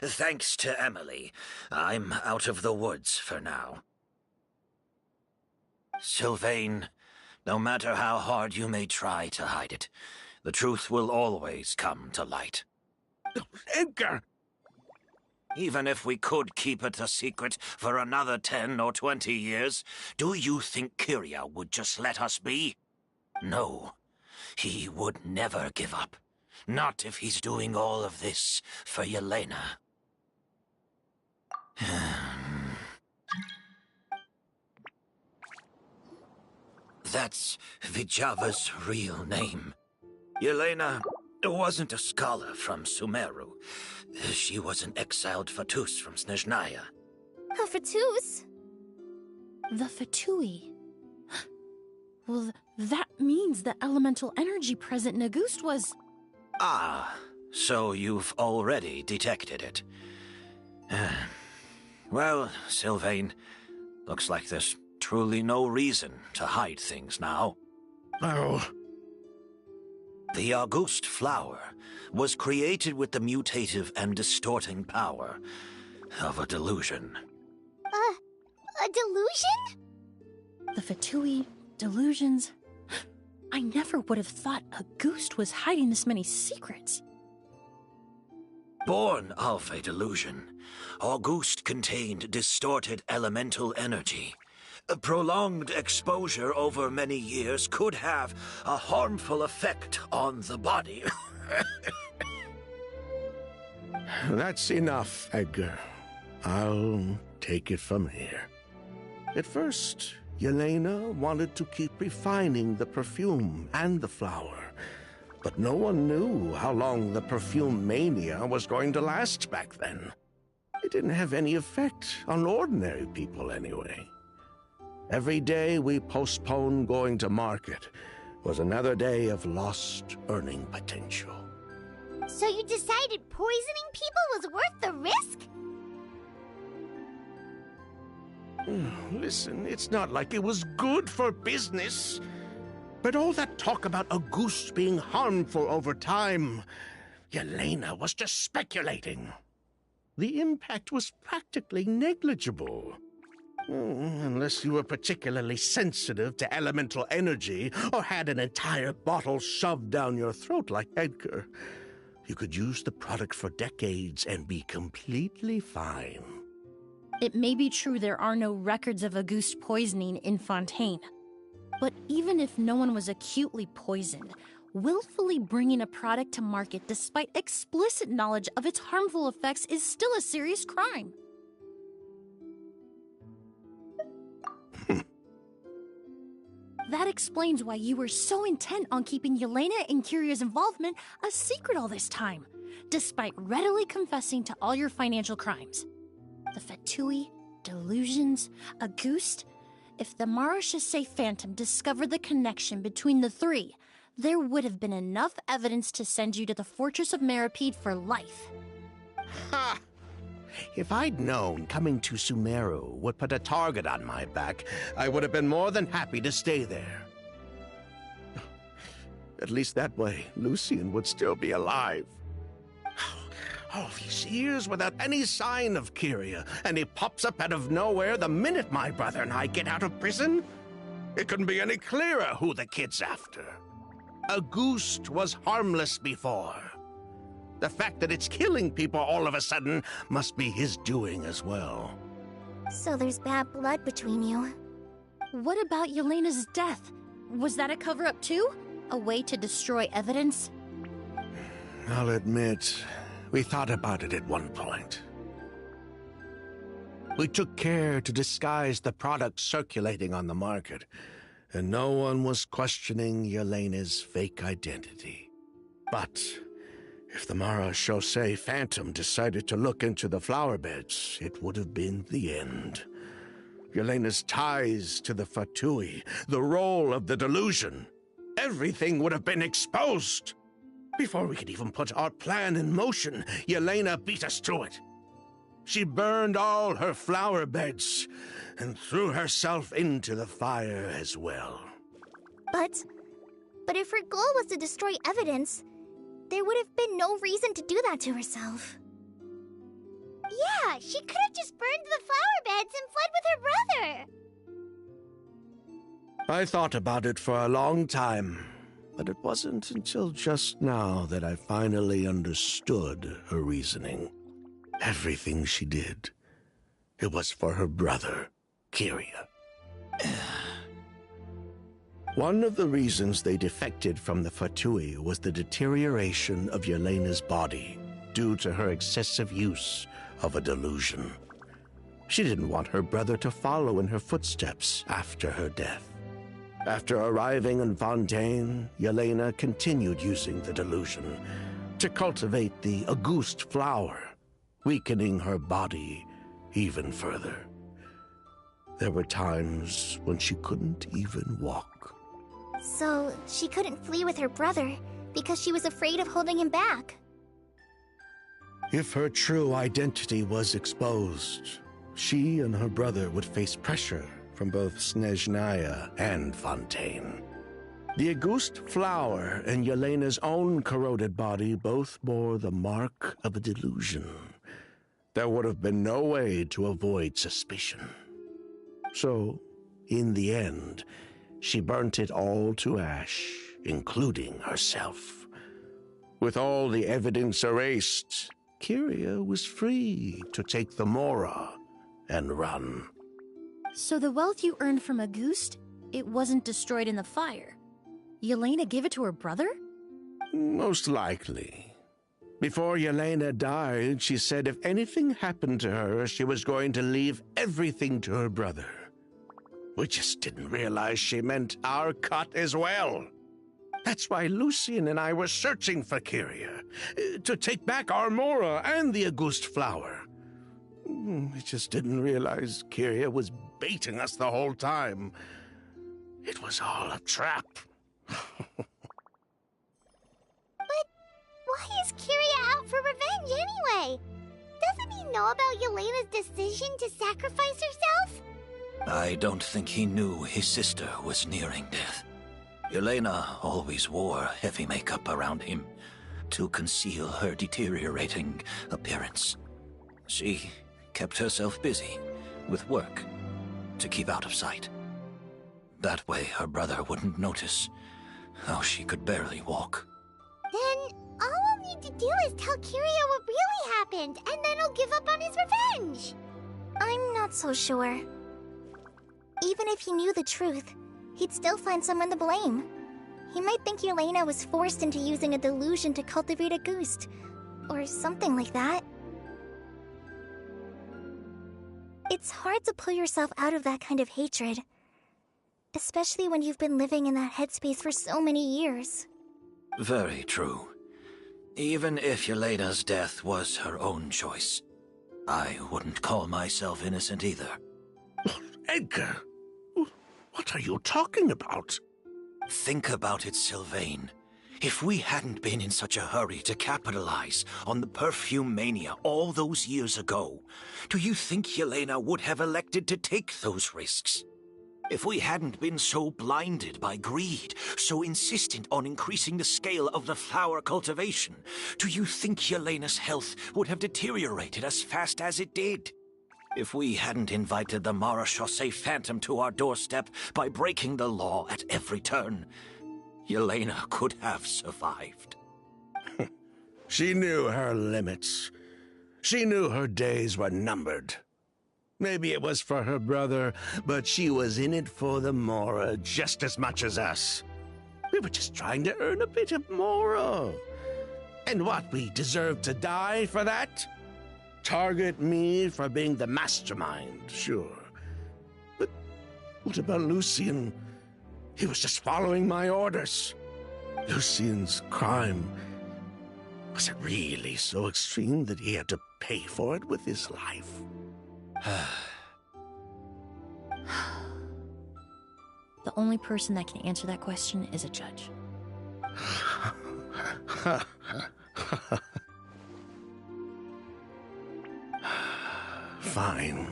Thanks to Emilie, I'm out of the woods for now. Sylvain, no matter how hard you may try to hide it, the truth will always come to light. Edgar! Even if we could keep it a secret for another 10 or 20 years, do you think Kyria would just let us be? No, he would never give up. Not if he's doing all of this for Yelena. That's Vijava's real name. Yelena wasn't a scholar from Sumeru. She was an exiled Fatus from Snezhnaya. A Fatus? The Fatui. Well, that means the elemental energy present in Auguste was... Ah, so you've already detected it. Well, Sylvain, looks like there's truly no reason to hide things now. Oh. The Auguste flower was created with the mutative and distorting power of a delusion. A delusion? The Fatui, delusions... I never would have thought Auguste was hiding this many secrets. Born of a delusion, Auguste contained distorted elemental energy. A prolonged exposure over many years could have a harmful effect on the body. That's enough, Edgar. I'll take it from here. At first, Yelena wanted to keep refining the perfume and the flower, but no one knew how long the perfume mania was going to last back then. It didn't have any effect on ordinary people anyway. Every day we postponed going to market was another day of lost earning potential. So you decided poisoning people was worth the risk? Listen, it's not like it was good for business. But all that talk about Auguste being harmful over time, Yelena was just speculating. The impact was practically negligible. Unless you were particularly sensitive to elemental energy or had an entire bottle shoved down your throat like Edgar. You could use the product for decades and be completely fine. It may be true there are no records of Auguste poisoning in Fontaine. But even if no one was acutely poisoned, willfully bringing a product to market despite explicit knowledge of its harmful effects is still a serious crime. That explains why you were so intent on keeping Yelena and Kiria's involvement a secret all this time, despite readily confessing to all your financial crimes. The Fatui, delusions, Auguste. If the Marechaussee Phantom discovered the connection between the three, there would have been enough evidence to send you to the Fortress of Meripede for life. Ha! If I'd known coming to Sumeru would put a target on my back, I would have been more than happy to stay there. At least that way, Lucien would still be alive. All these years without any sign of Kyria, and he pops up out of nowhere the minute my brother and I get out of prison? It couldn't be any clearer who the kid's after. Auguste was harmless before. The fact that it's killing people all of a sudden must be his doing as well. So there's bad blood between you. What about Yelena's death? Was that a cover-up too? A way to destroy evidence? I'll admit, we thought about it at one point. We took care to disguise the product circulating on the market, and no one was questioning Yelena's fake identity. But if the Marechaussee Phantom decided to look into the flower beds, it would have been the end. Yelena's ties to the Fatui, the role of the delusion, everything would have been exposed. Before we could even put our plan in motion, Yelena beat us to it. She burned all her flower beds and threw herself into the fire as well. But if her goal was to destroy evidence, there would have been no reason to do that to herself. Yeah, she could have just burned the flower beds and fled with her brother. I thought about it for a long time, but it wasn't until just now that I finally understood her reasoning. Everything she did, it was for her brother, Kyria. One of the reasons they defected from the Fatui was the deterioration of Yelena's body due to her excessive use of a delusion. She didn't want her brother to follow in her footsteps after her death. After arriving in Fontaine, Yelena continued using the delusion to cultivate the Auguste flower, weakening her body even further. There were times when she couldn't even walk. So she couldn't flee with her brother because she was afraid of holding him back. If her true identity was exposed, she and her brother would face pressure from both Snezhnaya and Fontaine. The Auguste flower and Yelena's own corroded body both bore the mark of a delusion. There would have been no way to avoid suspicion. So, in the end, she burnt it all to ash, including herself. With all the evidence erased, Kyria was free to take the Mora and run. So the wealth you earned from Auguste, it wasn't destroyed in the fire. Yelena gave it to her brother? Most likely. Before Yelena died, she said if anything happened to her, she was going to leave everything to her brother. We just didn't realize she meant our cut as well. That's why Lucien and I were searching for Kyria, to take back our Mora and the Auguste flower. We just didn't realize Kyria was baiting us the whole time. It was all a trap. But why is Kyria out for revenge anyway? Doesn't he know about Yelena's decision to sacrifice herself? I don't think he knew his sister was nearing death. Yelena always wore heavy makeup around him to conceal her deteriorating appearance. She kept herself busy with work to keep out of sight. That way her brother wouldn't notice how she could barely walk. Then all we'll need to do is tell Kiria what really happened, and then he'll give up on his revenge. I'm not so sure. Even if he knew the truth, he'd still find someone to blame. He might think Yelena was forced into using a delusion to cultivate a ghost, or something like that. It's hard to pull yourself out of that kind of hatred, especially when you've been living in that headspace for so many years. Very true. Even if Yelena's death was her own choice, I wouldn't call myself innocent either. Edgar, what are you talking about? Think about it, Sylvain. If we hadn't been in such a hurry to capitalize on the perfume mania all those years ago, do you think Yelena would have elected to take those risks? If we hadn't been so blinded by greed, so insistent on increasing the scale of the flower cultivation, do you think Yelena's health would have deteriorated as fast as it did? If we hadn't invited the Marechaussee Phantom to our doorstep by breaking the law at every turn, Yelena could have survived. She knew her limits. She knew her days were numbered. Maybe it was for her brother, but she was in it for the Mora just as much as us. We were just trying to earn a bit of Mora. And what, we deserve to die for that? Target me for being the mastermind, sure. But what about Lucien? He was just following my orders. Lucien's crime, was it really so extreme that he had to pay for it with his life? The only person that can answer that question is a judge. Fine.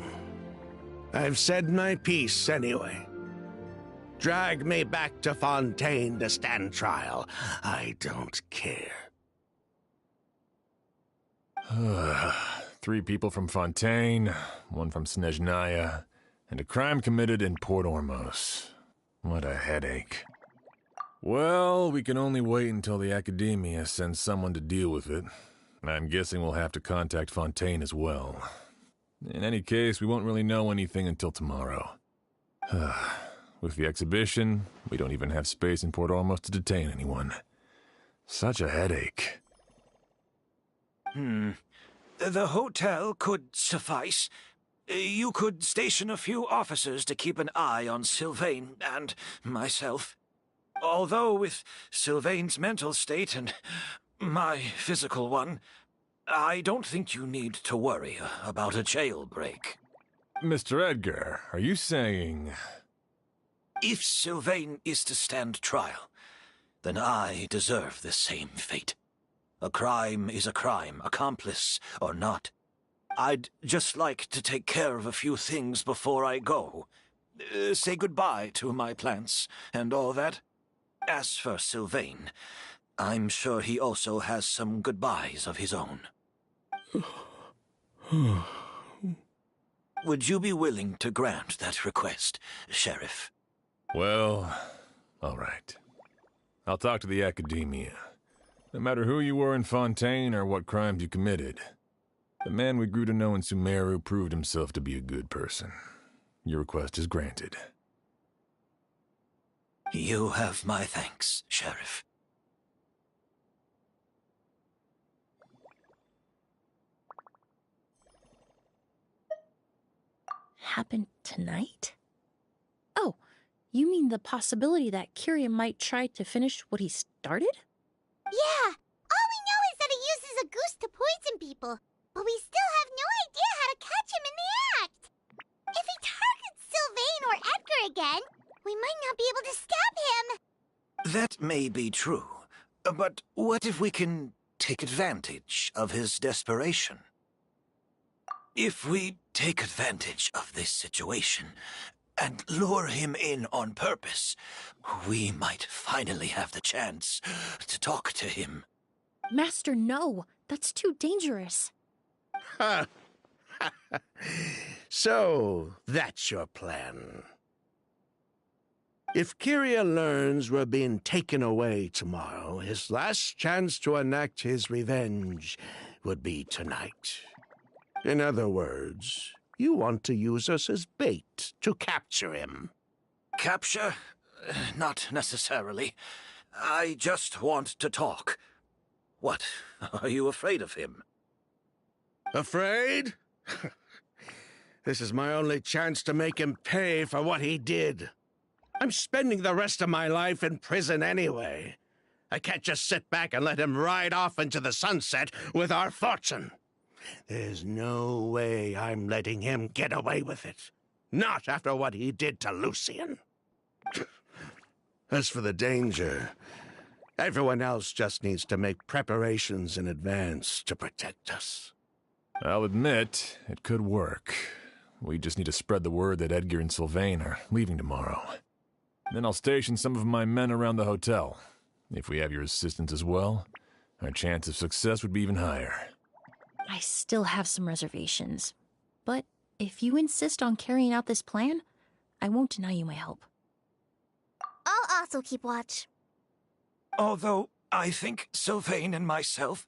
I've said my piece anyway. Drag me back to Fontaine to stand trial. I don't care. 3 people from Fontaine, 1 from Snezhnaya, and a crime committed in Port Ormos. What a headache. Well, we can only wait until the Academia sends someone to deal with it. I'm guessing we'll have to contact Fontaine as well. In any case, we won't really know anything until tomorrow. With the exhibition, we don't even have space in Port Ormos to detain anyone. Such a headache. The hotel could suffice. You could station a few officers to keep an eye on Sylvain and myself. Although with Sylvain's mental state and my physical one, I don't think you need to worry about a jailbreak. Mr. Edgar, are you saying... If Sylvain is to stand trial, then I deserve the same fate. A crime is a crime, accomplice or not. I'd just like to take care of a few things before I go. Say goodbye to my plants and all that. As for Sylvain, I'm sure he also has some goodbyes of his own. Would you be willing to grant that request, Sheriff? Well, all right. I'll talk to the Academia. No matter who you were in Fontaine or what crimes you committed, the man we grew to know in Sumeru proved himself to be a good person. Your request is granted. You have my thanks, Sheriff. Happened tonight? Oh, you mean the possibility that Kiria might try to finish what he started? Yeah, all we know is that he uses a goose to poison people, but we still have no idea how to catch him in the act. If he targets Sylvain or Edgar again, we might not be able to stop him. That may be true, but what if we can take advantage of his desperation? If we take advantage of this situation and lure him in on purpose, we might finally have the chance to talk to him. Master, no. That's too dangerous. Ha! So, that's your plan. If Kyria learns we're being taken away tomorrow, his last chance to enact his revenge would be tonight. In other words, you want to use us as bait to capture him. Capture? Not necessarily. I just want to talk. What? Are you afraid of him? Afraid? This is my only chance to make him pay for what he did. I'm spending the rest of my life in prison anyway. I can't just sit back and let him ride off into the sunset with our fortune. There's no way I'm letting him get away with it. Not after what he did to Lucian. As for the danger, everyone else just needs to make preparations in advance to protect us. I'll admit, it could work. We just need to spread the word that Edgar and Sylvain are leaving tomorrow. Then I'll station some of my men around the hotel. If we have your assistance as well, our chance of success would be even higher. I still have some reservations. But if you insist on carrying out this plan, I won't deny you my help. I'll also keep watch. Although I think Sylvain and myself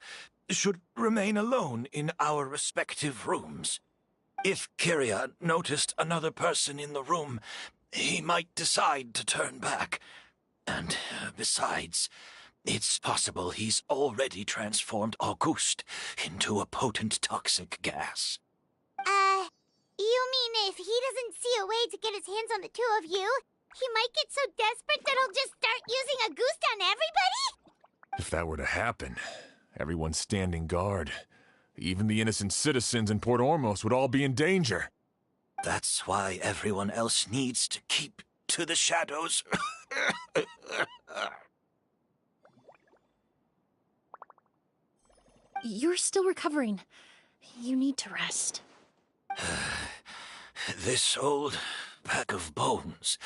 should remain alone in our respective rooms. If Kyria noticed another person in the room, he might decide to turn back. And besides, it's possible he's already transformed Auguste into a potent toxic gas. You mean if he doesn't see a way to get his hands on the two of you, he might get so desperate that he'll just start using Auguste on everybody? If that were to happen, everyone's standing guard. Even the innocent citizens in Port Ormos would all be in danger. That's why everyone else needs to keep to the shadows. You're still recovering. You need to rest. This old bag of bones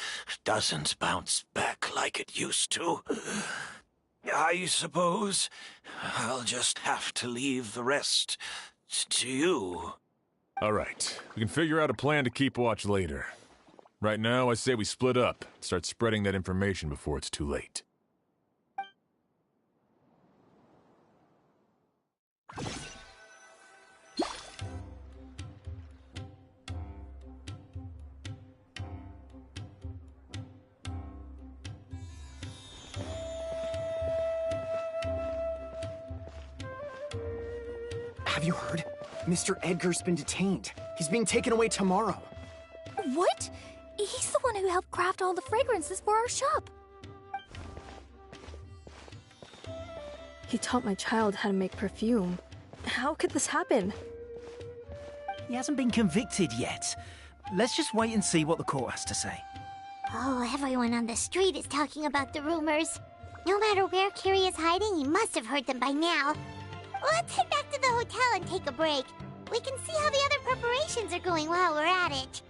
doesn't bounce back like it used to. I suppose I'll just have to leave the rest to you. All right, we can figure out a plan to keep watch later. Right now, I say we split up, start spreading that information before it's too late. Have you heard? Mr. Edgar's been detained. He's being taken away tomorrow. What? He's the one who helped craft all the fragrances for our shop. He taught my child how to make perfume. How could this happen? He hasn't been convicted yet. Let's just wait and see what the court has to say. Oh, everyone on the street is talking about the rumors. No matter where Kyria is hiding, he must have heard them by now. Let's head back to the hotel and take a break. We can see how the other preparations are going while we're at it.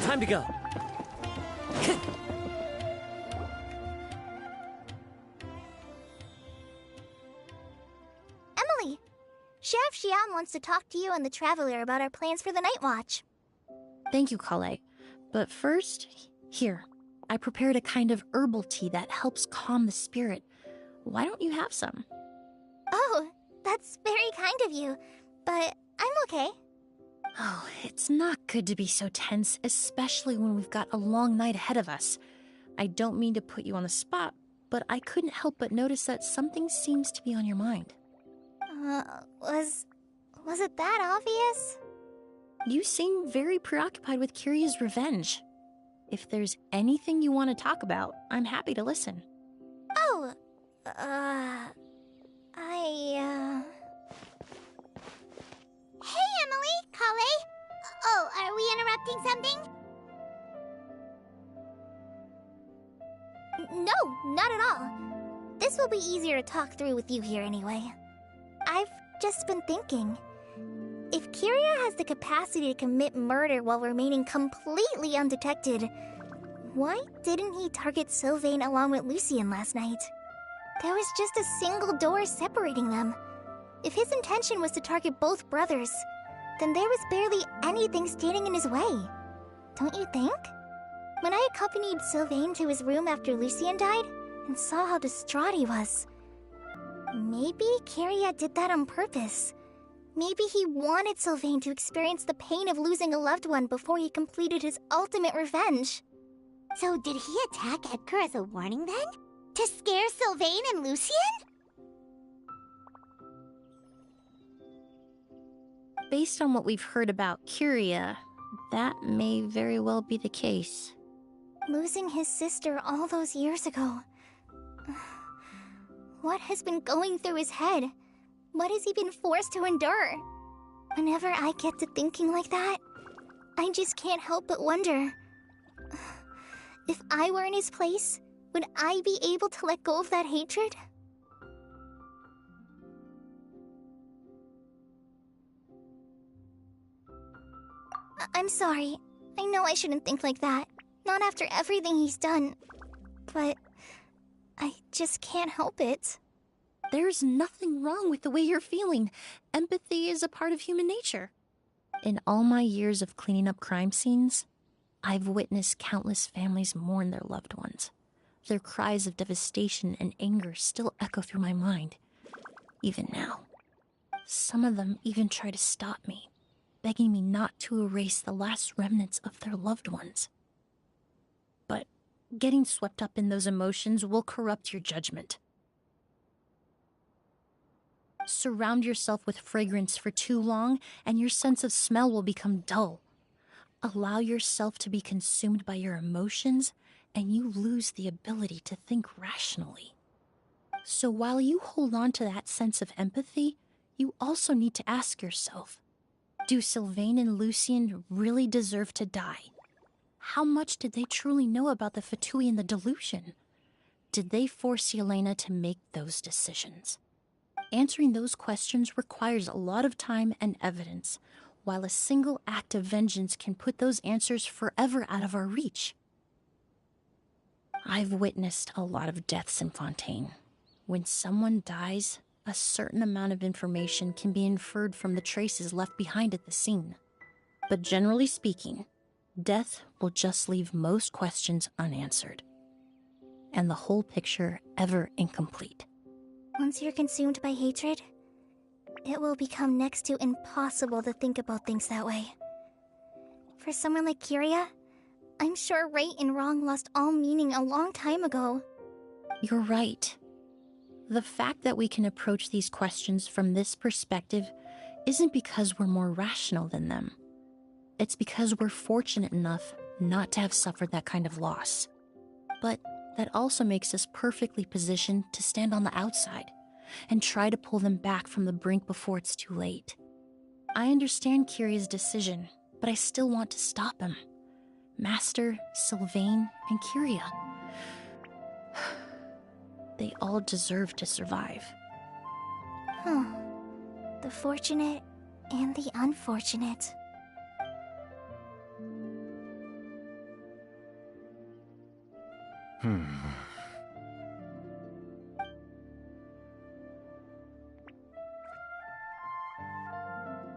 Time to go. Emilie, Sheriff Xian wants to talk to you and the Traveler about our plans for the Night Watch. Thank you, Kale. But first, here. I prepared a kind of herbal tea that helps calm the spirit. Why don't you have some? Oh, that's very kind of you, but I'm okay. Oh, it's not good to be so tense, especially when we've got a long night ahead of us. I don't mean to put you on the spot, but I couldn't help but notice that something seems to be on your mind. Was it that obvious? You seem very preoccupied with Kiria's revenge. If there's anything you want to talk about, I'm happy to listen. Oh, Hey, Emilie, Kale. Oh, are we interrupting something? No, not at all. This will be easier to talk through with you here anyway. I've just been thinking. If Kiria has the capacity to commit murder while remaining completely undetected, why didn't he target Sylvain along with Lucien last night? There was just a single door separating them. If his intention was to target both brothers, then there was barely anything standing in his way. Don't you think? When I accompanied Sylvain to his room after Lucien died and saw how distraught he was, maybe Kiria did that on purpose. Maybe he wanted Sylvain to experience the pain of losing a loved one before he completed his ultimate revenge. So did he attack Edgar as a warning then? To scare Sylvain and Lucien? Based on what we've heard about Kiria, that may very well be the case. Losing his sister all those years ago. What has been going through his head? What has he been forced to endure? Whenever I get to thinking like that, I just can't help but wonder. If I were in his place, would I be able to let go of that hatred? I'm sorry. I know I shouldn't think like that. Not after everything he's done. But I just can't help it. There's nothing wrong with the way you're feeling. Empathy is a part of human nature. In all my years of cleaning up crime scenes, I've witnessed countless families mourn their loved ones. Their cries of devastation and anger still echo through my mind, even now. Some of them even try to stop me, begging me not to erase the last remnants of their loved ones. But getting swept up in those emotions will corrupt your judgment. Surround yourself with fragrance for too long, and your sense of smell will become dull. Allow yourself to be consumed by your emotions, and you lose the ability to think rationally. So while you hold on to that sense of empathy, you also need to ask yourself, do Sylvain and Lucien really deserve to die? How much did they truly know about the Fatui and the delusion? Did they force Yelena to make those decisions? Answering those questions requires a lot of time and evidence, while a single act of vengeance can put those answers forever out of our reach. I've witnessed a lot of deaths in Fontaine. When someone dies, a certain amount of information can be inferred from the traces left behind at the scene. But generally speaking, death will just leave most questions unanswered, and the whole picture ever incomplete. Once you're consumed by hatred, it will become next to impossible to think about things that way. For someone like Kiria, I'm sure right and wrong lost all meaning a long time ago. You're right. The fact that we can approach these questions from this perspective isn't because we're more rational than them. It's because we're fortunate enough not to have suffered that kind of loss. But that also makes us perfectly positioned to stand on the outside and try to pull them back from the brink before it's too late. I understand Kiria's decision, but I still want to stop him. Master, Sylvain, and Kiria. They all deserve to survive. The fortunate and the unfortunate.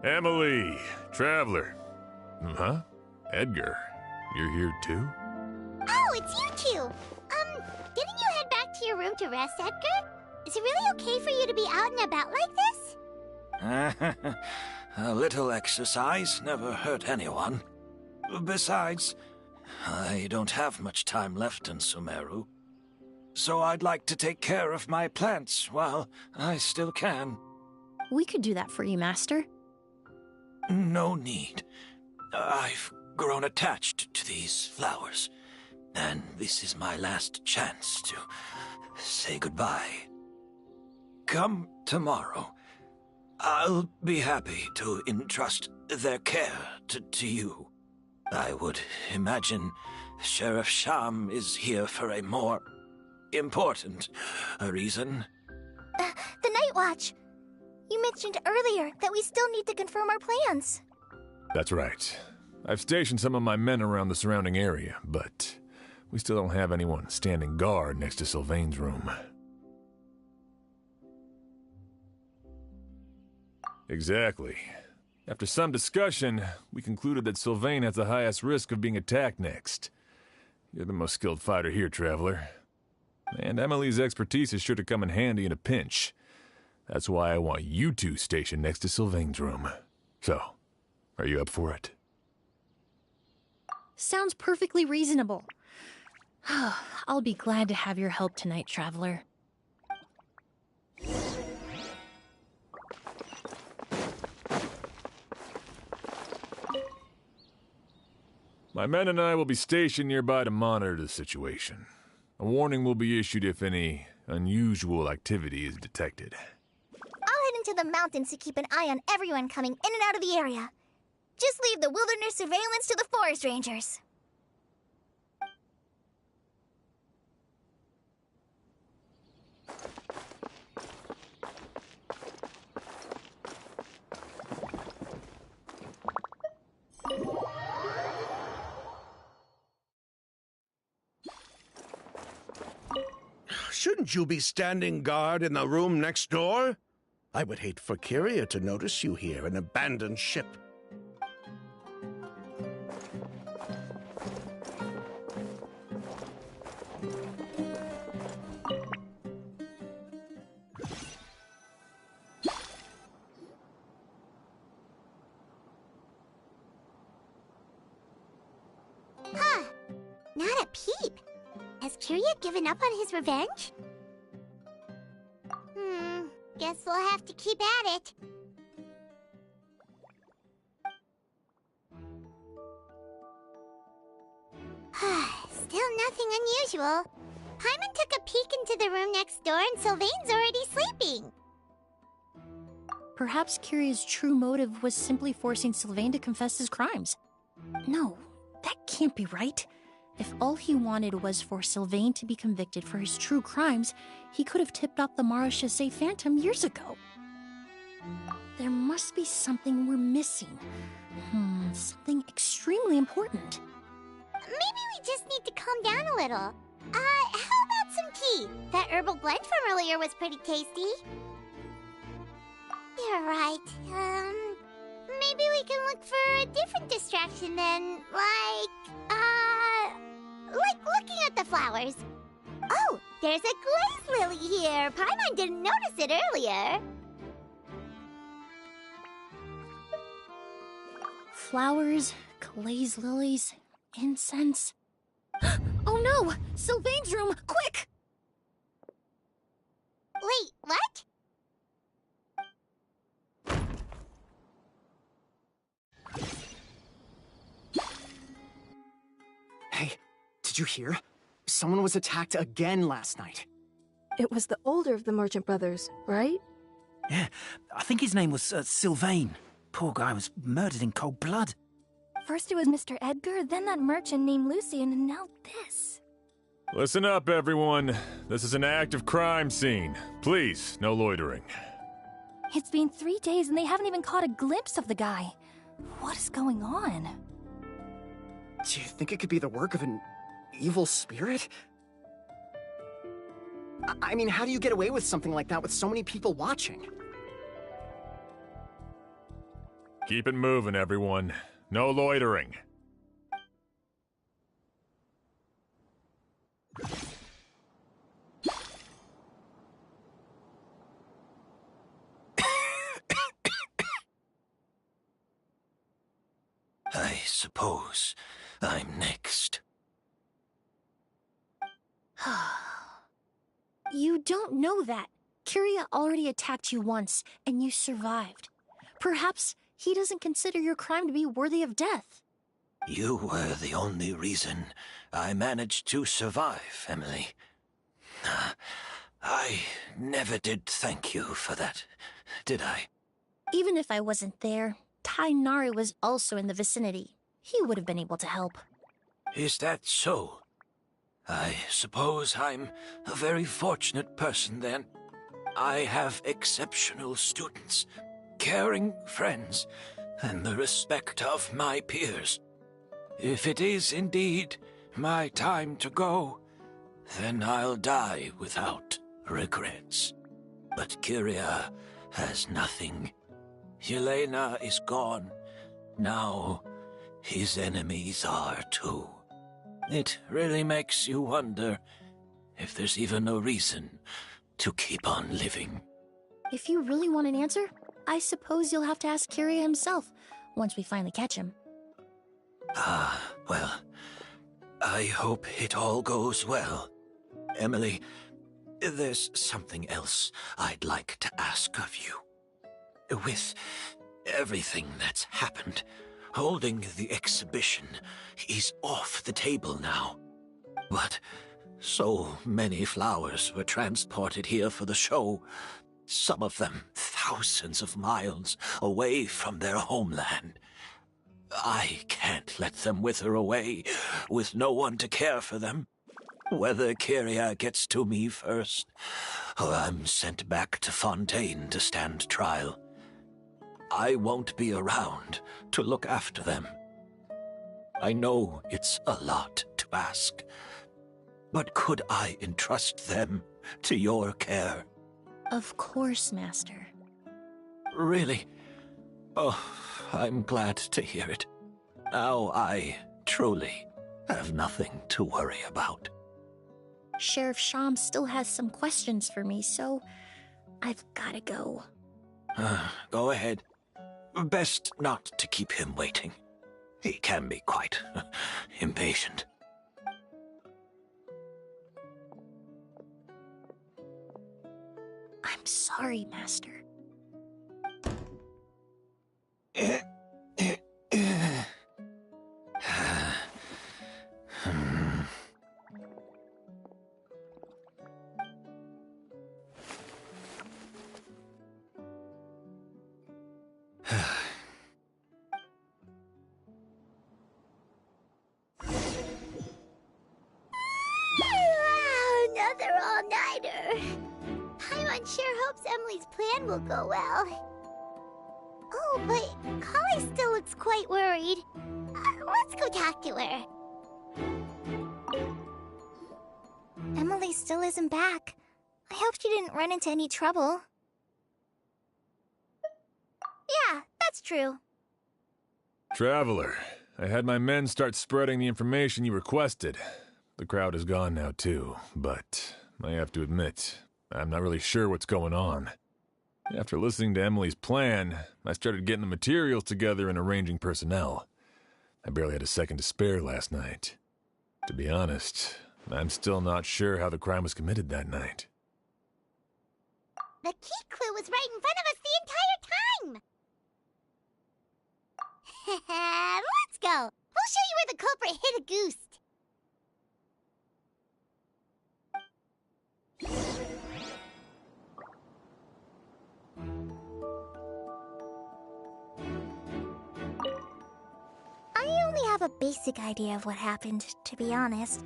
Emilie, Traveler. Huh? Edgar, you're here too? Oh, it's you two! Didn't you head back to your room to rest, Edgar? Is it really okay for you to be out and about like this? A little exercise never hurt anyone. Besides, I don't have much time left in Sumeru. So I'd like to take care of my plants while I still can. We could do that for you, Master. No need. I've grown attached to these flowers, and this is my last chance to say goodbye. Come tomorrow. I'll be happy to entrust their care to you. I would imagine Sheriff Sham is here for a more important reason. The Night Watch! You mentioned earlier that we still need to confirm our plans. That's right. I've stationed some of my men around the surrounding area, but we still don't have anyone standing guard next to Sylvain's room. Exactly. After some discussion, we concluded that Sylvain has the highest risk of being attacked next. You're the most skilled fighter here, Traveler. And Emilie's expertise is sure to come in handy in a pinch. That's why I want you two stationed next to Sylvain's room. So, are you up for it? Sounds perfectly reasonable. I'll be glad to have your help tonight, Traveler. My men and I will be stationed nearby to monitor the situation. A warning will be issued if any unusual activity is detected. I'll head into the mountains to keep an eye on everyone coming in and out of the area. Just leave the wilderness surveillance to the forest rangers. Shouldn't you be standing guard in the room next door? I would hate for Kyria to notice you here, an abandoned ship. Huh. Not a peep. Has Kyria given up on his revenge? Guess we'll have to keep at it. Still nothing unusual. Paimon took a peek into the room next door and Sylvain's already sleeping. Perhaps Kyria's true motive was simply forcing Sylvain to confess his crimes. No, that can't be right. If all he wanted was for Sylvain to be convicted for his true crimes, he could have tipped off the Marechaussee Phantom years ago. There must be something we're missing. Something extremely important. Maybe we just need to calm down a little. How about some tea? That herbal blend from earlier was pretty tasty. You're right. Maybe we can look for a different distraction then, like looking at the flowers. Oh, there's a glaze lily here. Paimon didn't notice it earlier. Flowers, glaze lilies, incense. Oh no! Sylvain's room! Quick! Wait, what? Hey, did you hear? Someone was attacked again last night. It was the older of the merchant brothers, right? Yeah, I think his name was Sylvain. Poor guy was murdered in cold blood. First it was Mr. Edgar, then that merchant named Lucian, and now this. Listen up, everyone. This is an active crime scene. Please, no loitering. It's been 3 days and they haven't even caught a glimpse of the guy. What is going on? Do you think it could be the work of an evil spirit? I mean, how do you get away with something like that with so many people watching? Keep it moving, everyone. No loitering. I suppose I'm next. You don't know that. Kiria already attacked you once, and you survived. Perhaps he doesn't consider your crime to be worthy of death. You were the only reason I managed to survive, Emilie. I never did thank you for that, did I? Even if I wasn't there, Tainari was also in the vicinity. He would have been able to help. Is that so? I suppose I'm a very fortunate person then. I have exceptional students, caring friends, and the respect of my peers. If it is indeed my time to go, then I'll die without regrets. But Kiria has nothing. Yelena is gone. Now his enemies are too. It really makes you wonder if there's even a reason to keep on living. If you really want an answer, I suppose you'll have to ask Kiria himself once we finally catch him. Well, I hope it all goes well. Emilie, there's something else I'd like to ask of you. With everything that's happened, holding the exhibition is off the table now. But so many flowers were transported here for the show, some of them thousands of miles away from their homeland. I can't let them wither away with no one to care for them. Whether Kiria gets to me first, or I'm sent back to Fontaine to stand trial, I won't be around to look after them. I know it's a lot to ask, but could I entrust them to your care? Of course, Master. Really? Oh, I'm glad to hear it. Now I truly have nothing to worry about. Sheriff Sham still has some questions for me, so I've gotta go. Go ahead. Best not to keep him waiting. He can be quite impatient. I'm sorry, Master. Another all-nighter. Paimon sure hopes Emilie's plan will go well. Oh, but Kali still looks quite worried. Let's go talk to her. Emilie still isn't back. I hope she didn't run into any trouble. Yeah, that's true. Traveler, I had my men start spreading the information you requested. The crowd is gone now too, but I have to admit, I'm not really sure what's going on. After listening to Emilie's plan, I started getting the materials together and arranging personnel. I barely had a second to spare last night. To be honest, I'm still not sure how the crime was committed that night. The key clue was right in front of us the entire time! Let's go! We'll show you where the culprit hid a goose. I only have a basic idea of what happened, to be honest.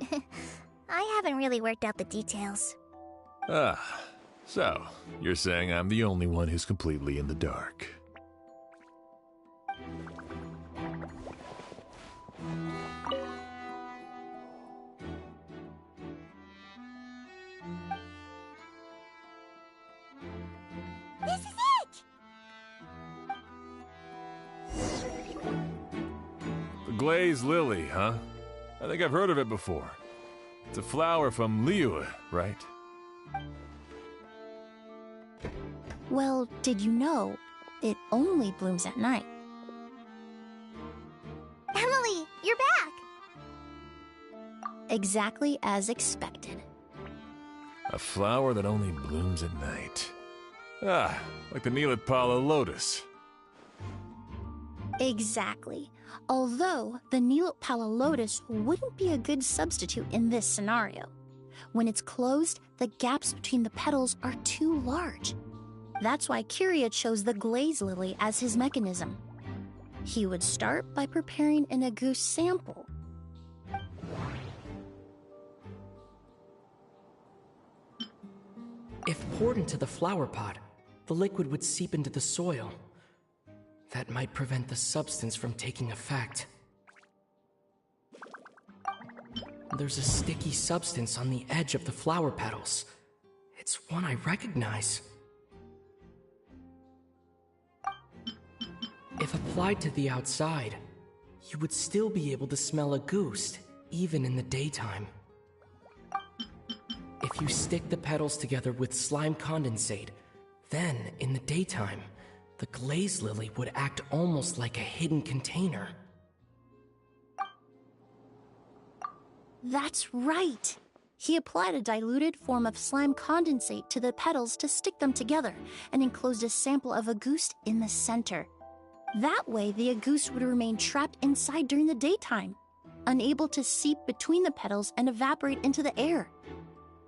I haven't really worked out the details. So, you're saying I'm the only one who's completely in the dark. This is it! The glazed lily, huh? I think I've heard of it before. It's a flower from Liyue, right? Well, did you know? It only blooms at night. Emilie, you're back! Exactly as expected. A flower that only blooms at night. Ah, like the Neelitpala lotus. Exactly. Although the Neelitpala lotus wouldn't be a good substitute in this scenario. When it's closed, the gaps between the petals are too large. That's why Kyria chose the glaze lily as his mechanism. He would start by preparing an Agus sample. If poured into the flower pot, the liquid would seep into the soil. That might prevent the substance from taking effect. There's a sticky substance on the edge of the flower petals. It's one I recognize. If applied to the outside, you would still be able to smell a goose, even in the daytime. If you stick the petals together with slime condensate, then, in the daytime, the glaze lily would act almost like a hidden container. That's right! He applied a diluted form of slime condensate to the petals to stick them together and enclosed a sample of Auguste in the center. That way, the Auguste would remain trapped inside during the daytime, unable to seep between the petals and evaporate into the air.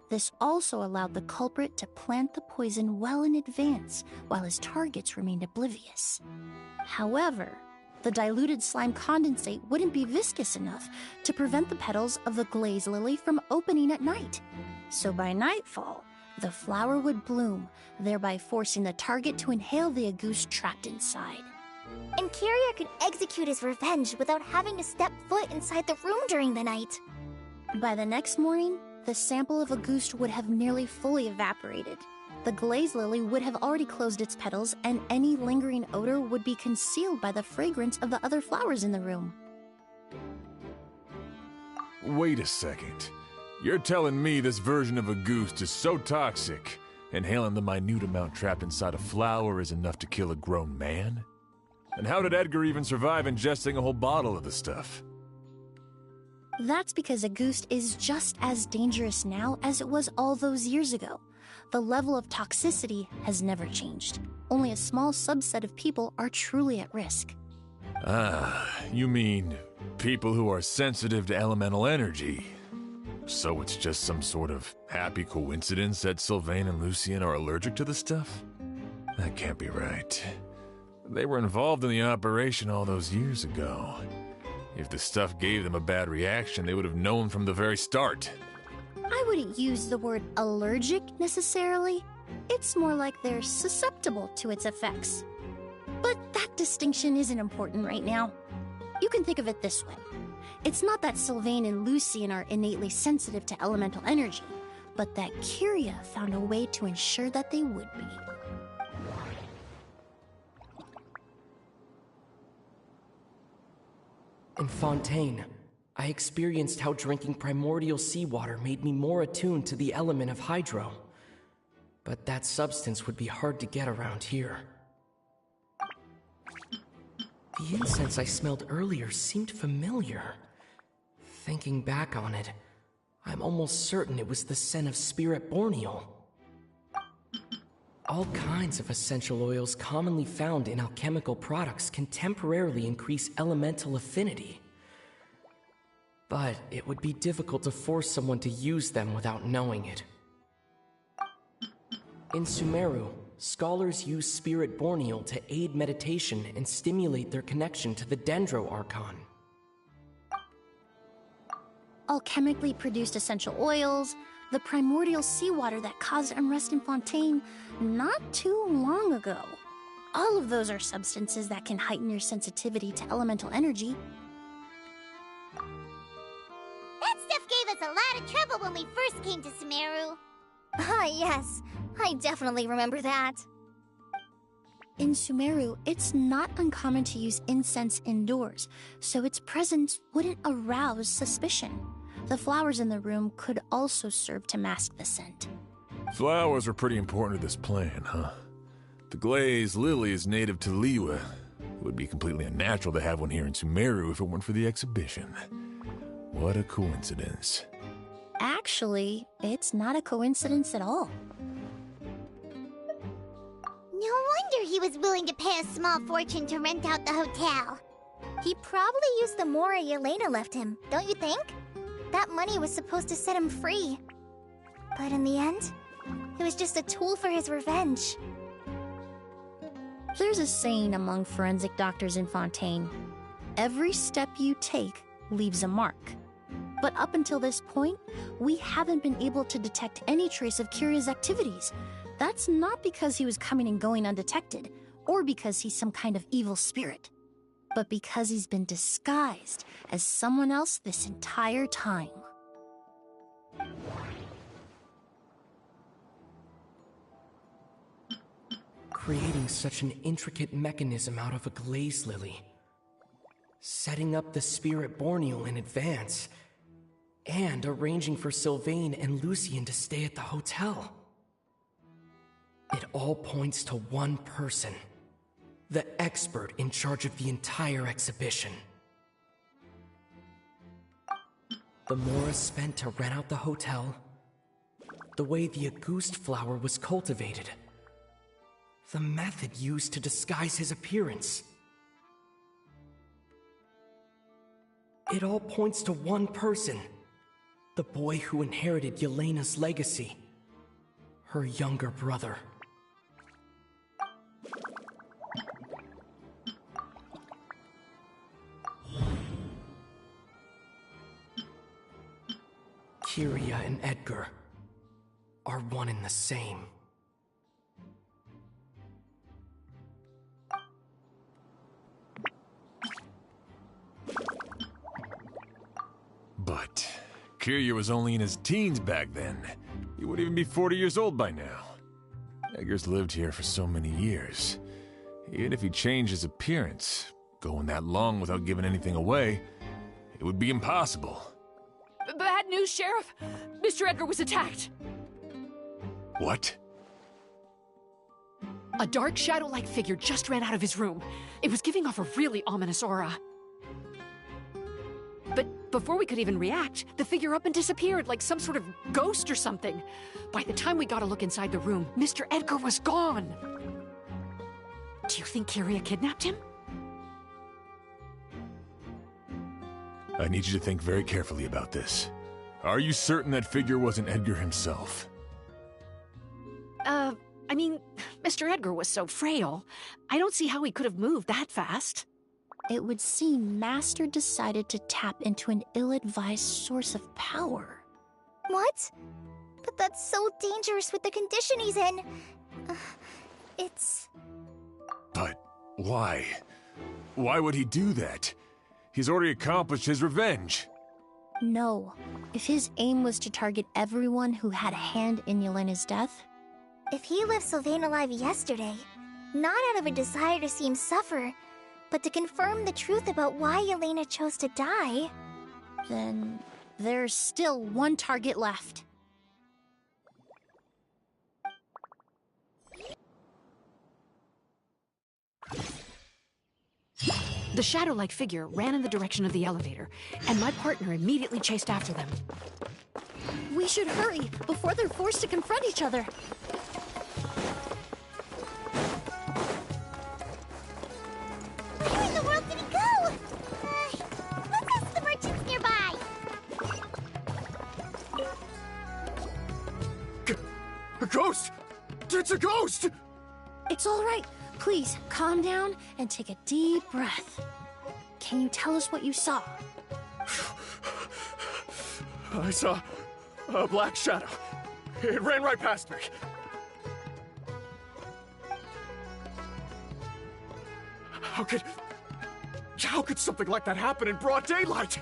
This also allowed the culprit to plant the poison well in advance, while his targets remained oblivious. However, the diluted slime condensate wouldn't be viscous enough to prevent the petals of the glaze lily from opening at night. So by nightfall, the flower would bloom, thereby forcing the target to inhale the Auguste trapped inside. And Kyria could execute his revenge without having to step foot inside the room during the night. By the next morning, the sample of Auguste would have nearly fully evaporated. The glaze lily would have already closed its petals, and any lingering odor would be concealed by the fragrance of the other flowers in the room. Wait a second. You're telling me this version of Auguste is so toxic, inhaling the minute amount trapped inside a flower is enough to kill a grown man? And how did Edgar even survive ingesting a whole bottle of the stuff? That's because Auguste is just as dangerous now as it was all those years ago. The level of toxicity has never changed. Only a small subset of people are truly at risk. Ah, you mean people who are sensitive to elemental energy. So it's just some sort of happy coincidence that Sylvain and Lucien are allergic to the stuff? That can't be right. They were involved in the operation all those years ago. If the stuff gave them a bad reaction, they would have known from the very start. I wouldn't use the word allergic necessarily. It's more like they're susceptible to its effects. But that distinction isn't important right now. You can think of it this way. It's not that Sylvain and Lucien are innately sensitive to elemental energy, but that Kyria found a way to ensure that they would be. In Fontaine, I experienced how drinking primordial seawater made me more attuned to the element of hydro. But that substance would be hard to get around here. The incense I smelled earlier seemed familiar. Thinking back on it, I'm almost certain it was the scent of spirit borneal. All kinds of essential oils commonly found in alchemical products can temporarily increase elemental affinity. But it would be difficult to force someone to use them without knowing it. In Sumeru, scholars use spirit borneal to aid meditation and stimulate their connection to the Dendro Archon. Alchemically produced essential oils, the primordial seawater that caused unrest in Fontaine not too long ago. All of those are substances that can heighten your sensitivity to elemental energy. That stuff gave us a lot of trouble when we first came to Sumeru. Ah, yes. I definitely remember that. In Sumeru, it's not uncommon to use incense indoors, so its presence wouldn't arouse suspicion. The flowers in the room could also serve to mask the scent. Flowers were pretty important to this plan, huh? The glaze lily is native to Liyue. It would be completely unnatural to have one here in Sumeru if it weren't for the exhibition. What a coincidence. Actually, it's not a coincidence at all. No wonder he was willing to pay a small fortune to rent out the hotel. He probably used the mora Yelena left him, don't you think? That money was supposed to set him free. But in the end, it was just a tool for his revenge. There's a saying among forensic doctors in Fontaine. Every step you take leaves a mark. But up until this point, we haven't been able to detect any trace of Kiria's activities. That's not because he was coming and going undetected, or because he's some kind of evil spirit, but because he's been disguised as someone else this entire time. Creating such an intricate mechanism out of a glaze lily, setting up the spirit Borneal in advance, and arranging for Sylvain and Lucien to stay at the hotel. It all points to one person, the expert in charge of the entire exhibition. The mora spent to rent out the hotel, the way the Auguste flower was cultivated, the method used to disguise his appearance. It all points to one person, the boy who inherited Yelena's legacy, her younger brother. Kiria and Edgar are one and the same. But Kiria was only in his teens back then. He wouldn't even be 40 years old by now. Edgar's lived here for so many years. Even if he changed his appearance, going that long without giving anything away, it would be impossible. Bad news, Sheriff! Mr. Edgar was attacked! What? A dark shadow-like figure just ran out of his room. It was giving off a really ominous aura. But before we could even react, the figure up and disappeared like some sort of ghost or something. By the time we got a look inside the room, Mr. Edgar was gone. Do you think Kiria kidnapped him? I need you to think very carefully about this. Are you certain that figure wasn't Edgar himself? I mean, Mr. Edgar was so frail. I don't see how he could have moved that fast. It would seem Master decided to tap into an ill-advised source of power. What? But that's so dangerous with the condition he's in. It's... But why? Why would he do that? He's already accomplished his revenge. No. If his aim was to target everyone who had a hand in Yelena's death... If he left Sylvain alive yesterday, not out of a desire to see him suffer, but to confirm the truth about why Yelena chose to die... Then there's still one target left. The shadow-like figure ran in the direction of the elevator, and my partner immediately chased after them. We should hurry before they're forced to confront each other. Where in the world did he go? Let's ask the merchants nearby. A ghost! It's a ghost! It's all right. Please, calm down and take a deep breath. Can you tell us what you saw? I saw a black shadow. It ran right past me. How could something like that happen in broad daylight?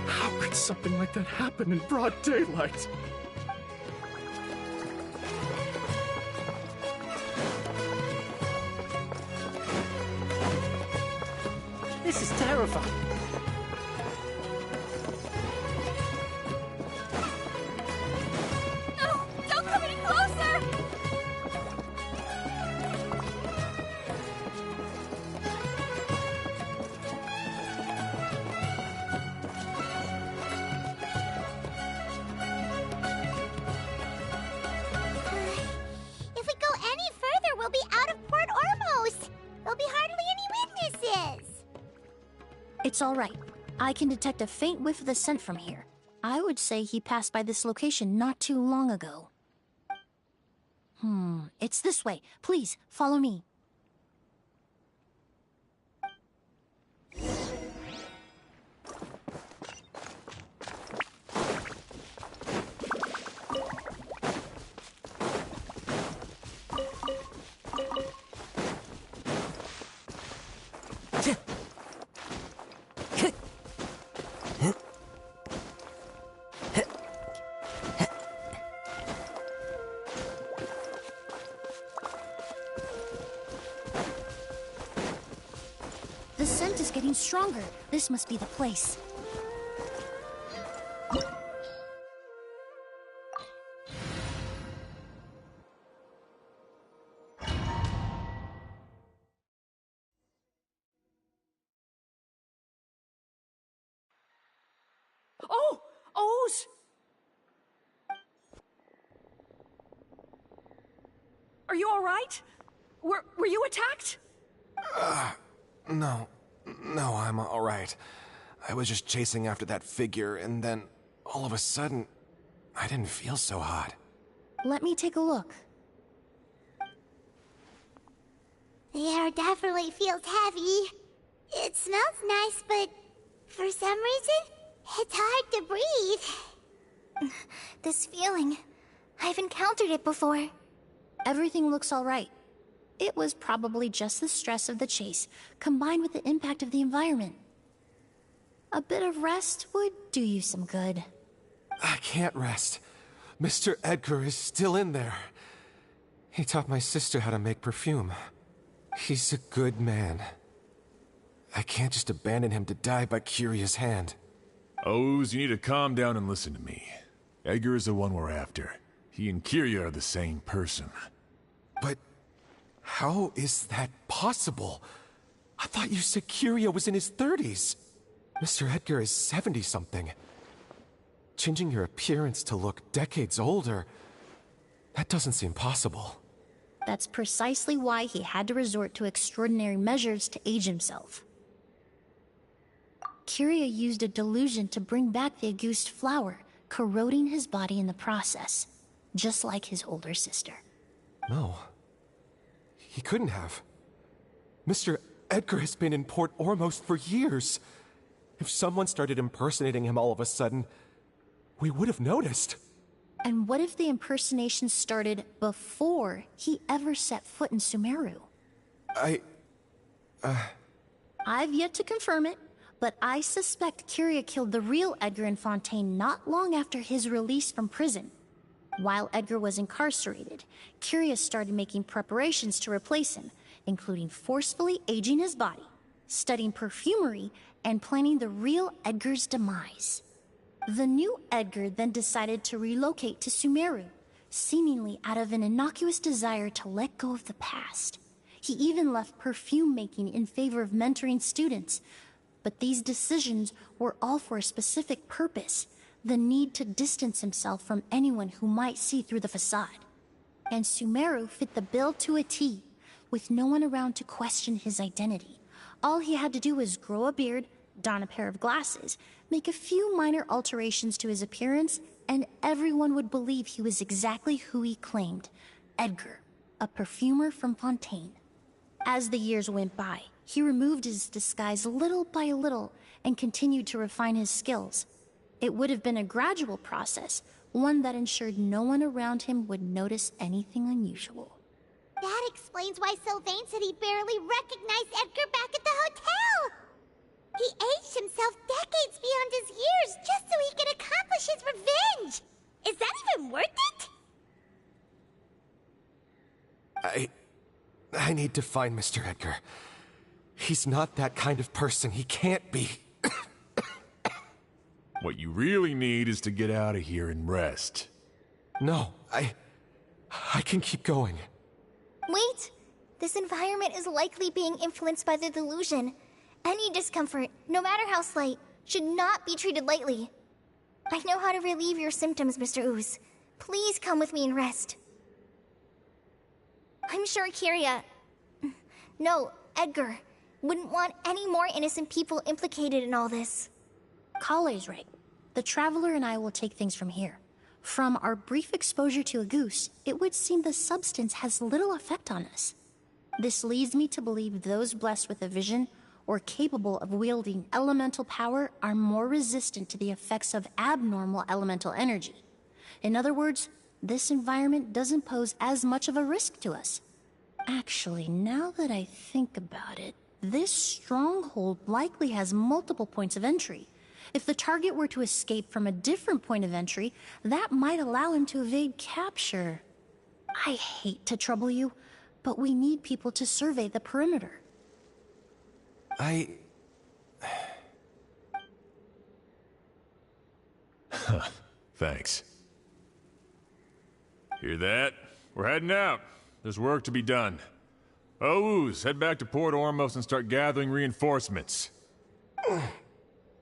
How could something like that happen in broad daylight? This is terrifying. No! Don't come any closer! It's all right. I can detect a faint whiff of the scent from here. I would say he passed by this location not too long ago. It's this way. Please, follow me. The scent is getting stronger. This must be the place. Oh! O's! Are you all right? Were you attacked? No, I'm all right. I was just chasing after that figure, and then all of a sudden, I didn't feel so hot. Let me take a look. The air definitely feels heavy. It smells nice, but for some reason, it's hard to breathe. This feeling, I've encountered it before. Everything looks all right. It was probably just the stress of the chase, combined with the impact of the environment. A bit of rest would do you some good. I can't rest. Mr. Edgar is still in there. He taught my sister how to make perfume. He's a good man. I can't just abandon him to die by Kyria's hand. Oz, you need to calm down and listen to me. Edgar is the one we're after. He and Kyria are the same person. But how is that possible? I thought you said Kyria was in his 30s. Mr. Edgar is 70-something. Changing your appearance to look decades older, that doesn't seem possible. That's precisely why he had to resort to extraordinary measures to age himself. Kyria used a delusion to bring back the Auguste flower, corroding his body in the process, just like his older sister. No. He couldn't have. Mr. Edgar has been in Port Ormos for years. If someone started impersonating him all of a sudden, we would have noticed. And what if the impersonation started before he ever set foot in Sumeru? I've yet to confirm it, but I suspect Kyria killed the real Edgar in Fontaine not long after his release from prison. While Edgar was incarcerated, Kyria started making preparations to replace him, including forcefully aging his body, studying perfumery, and planning the real Edgar's demise. The new Edgar then decided to relocate to Sumeru, seemingly out of an innocuous desire to let go of the past. He even left perfume making in favor of mentoring students. But these decisions were all for a specific purpose: the need to distance himself from anyone who might see through the facade. And Sumeru fit the bill to a T, with no one around to question his identity. All he had to do was grow a beard, don a pair of glasses, make a few minor alterations to his appearance, and everyone would believe he was exactly who he claimed: Edgar, a perfumer from Fontaine. As the years went by, he removed his disguise little by little and continued to refine his skills. It would have been a gradual process, one that ensured no one around him would notice anything unusual. That explains why Sylvain said he barely recognized Edgar back at the hotel! He aged himself decades beyond his years just so he could accomplish his revenge! Is that even worth it? I need to find Mr. Edgar. He's not that kind of person. He can't be. What you really need is to get out of here and rest. No, I can keep going. Wait! This environment is likely being influenced by the delusion. Any discomfort, no matter how slight, should not be treated lightly. I know how to relieve your symptoms, Mr. Ooze. Please come with me and rest. I'm sure Kyria... No, Edgar Wouldn't want any more innocent people implicated in all this. Kale's right. The Traveler and I will take things from here. From our brief exposure to a goose, it would seem the substance has little effect on us. This leads me to believe those blessed with a vision or capable of wielding elemental power are more resistant to the effects of abnormal elemental energy. In other words, this environment doesn't pose as much of a risk to us. Actually, now that I think about it, this stronghold likely has multiple points of entry. If the target were to escape from a different point of entry, that might allow him to evade capture. I hate to trouble you, but we need people to survey the perimeter. Thanks. Hear that? We're heading out. There's work to be done. Ooze, head back to Port Ormos and start gathering reinforcements.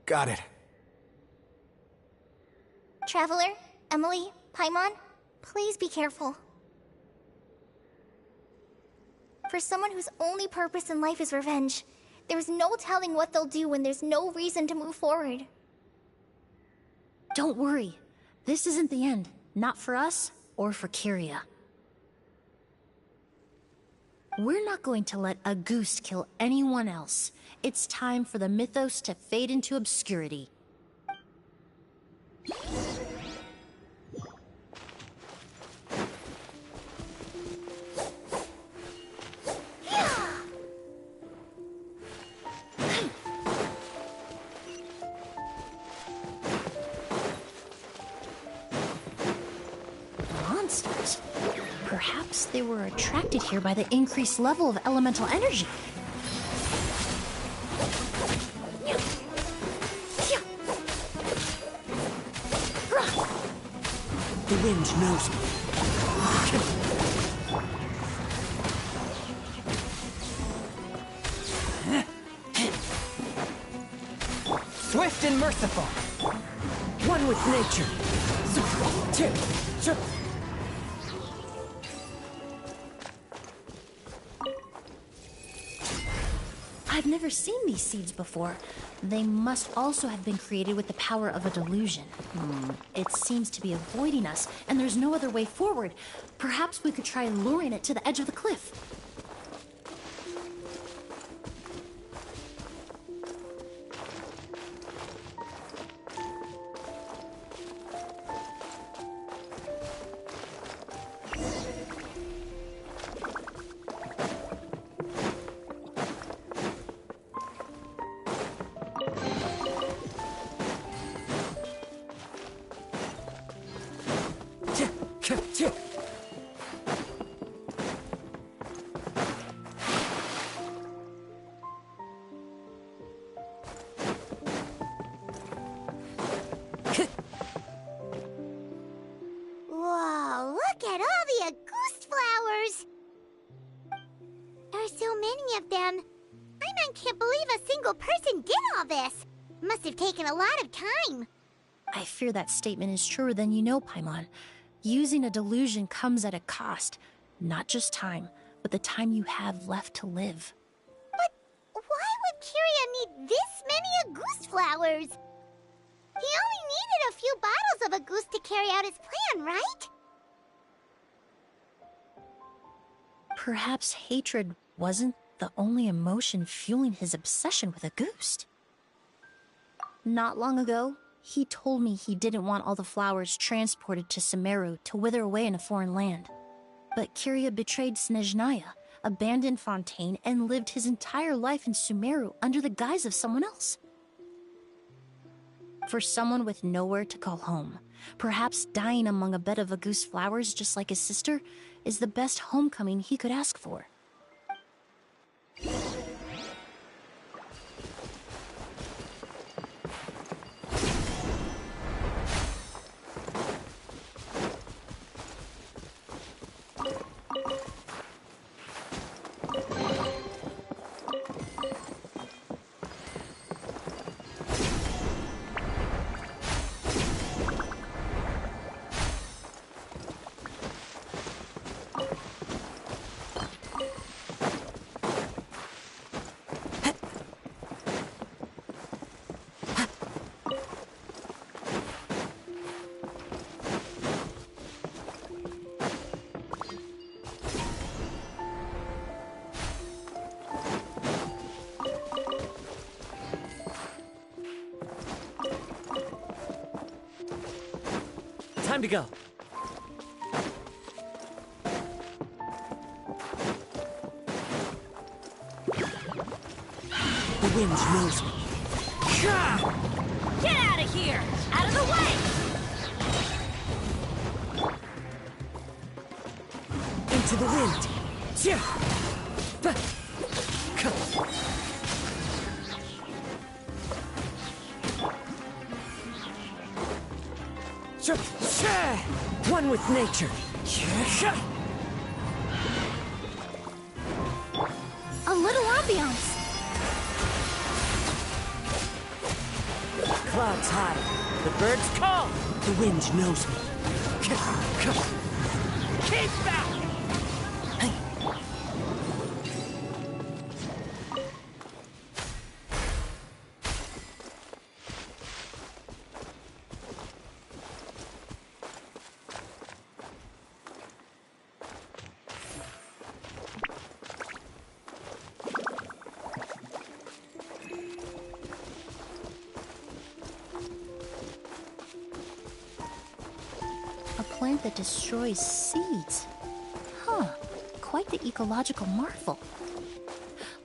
Got it. Traveler, Emilie, Paimon, please be careful. For someone whose only purpose in life is revenge, there's no telling what they'll do when there's no reason to move forward. Don't worry. This isn't the end. Not for us or for Kyria. We're not going to let a goose kill anyone else. It's time for the mythos to fade into obscurity. Monsters. Perhaps they were attracted here by the increased level of elemental energy. The wind knows me. Swift and merciful. One with nature. I've never seen these seeds before. They must also have been created with the power of a delusion. It seems to be avoiding us, and there's no other way forward. Perhaps we could try luring it to the edge of the cliff. Whoa, look at all the Auguste flowers! There are so many of them. Paimon can't believe a single person did all this. Must have taken a lot of time. I fear that statement is truer than you know, Paimon. Using a delusion comes at a cost. Not just time, but the time you have left to live. But why would Kyria need this many Auguste flowers? He only needed a few bottles of Auguste to carry out his plan, right? Perhaps hatred wasn't the only emotion fueling his obsession with Auguste. Not long ago, he told me he didn't want all the flowers transported to Sumeru to wither away in a foreign land. But Kyria betrayed Snezhnaya, abandoned Fontaine, and lived his entire life in Sumeru under the guise of someone else. For someone with nowhere to call home, perhaps dying among a bed of Auguste flowers just like his sister is the best homecoming he could ask for. to go. The wind knows me. Get out of here! Out of the way! Into the wind. One with nature. A little ambiance. Clouds high. The birds call. The wind knows me. Keep back! A plant that destroys seeds. Huh. Quite the ecological marvel.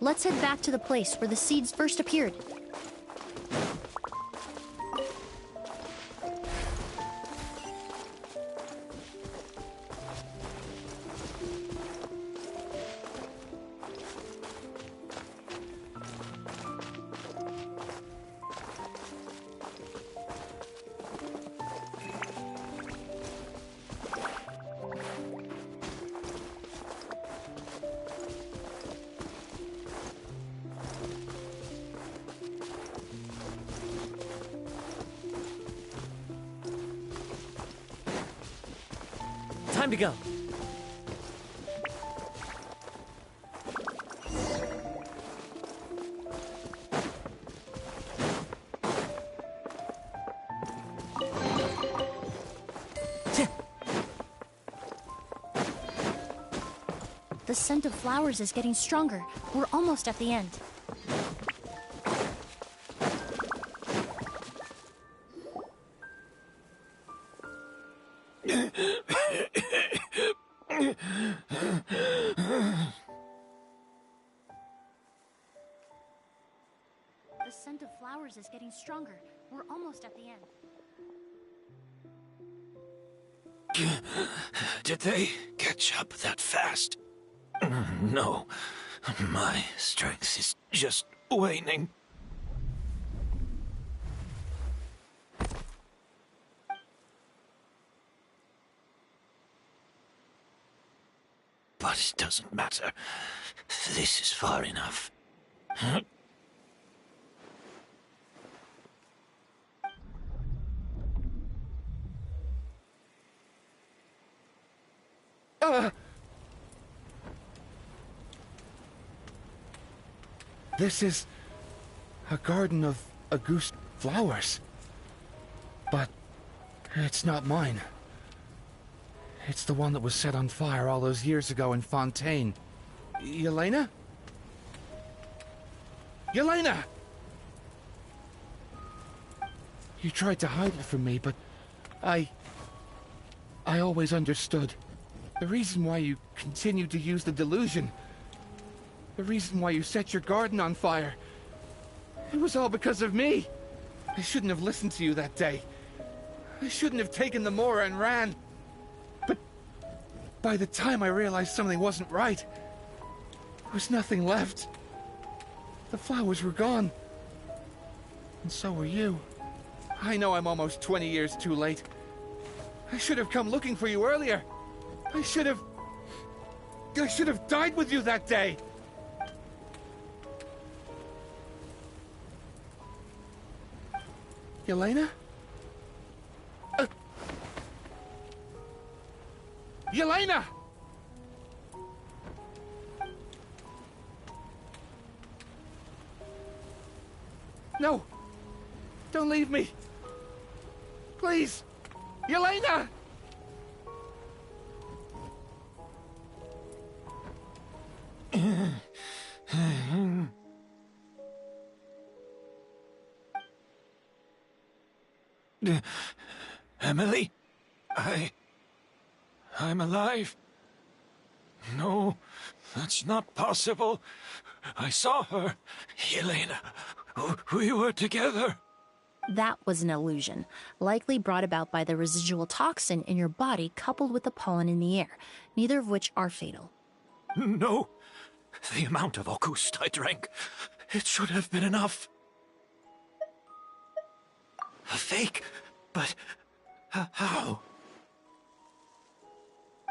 Let's head back to the place where the seeds first appeared. Time to go. The scent of flowers is getting stronger. We're almost at the end. The scent of flowers is getting stronger. We're almost at the end. Did they catch up that fast? No. My strength is just waning. But it doesn't matter. This is far enough. This is a garden of Auguste flowers. But it's not mine. It's the one that was set on fire all those years ago in Fontaine. Yelena? Yelena! You tried to hide it from me, but I always understood. The reason why you continued to use the delusion, the reason why you set your garden on fire, it was all because of me. I shouldn't have listened to you that day. I shouldn't have taken the Mora and ran. But by the time I realized something wasn't right, there was nothing left. The flowers were gone. And so were you. I know I'm almost 20 years too late. I should have come looking for you earlier. I should have died with you that day. Yelena? Yelena! No! Don't leave me! Please! Yelena! Emilie? I'm alive. No, that's not possible. I saw her, Elena. We were together. That was an illusion, likely brought about by the residual toxin in your body coupled with the pollen in the air, neither of which are fatal. No. The amount of August I drank, it should have been enough. A fake? But how?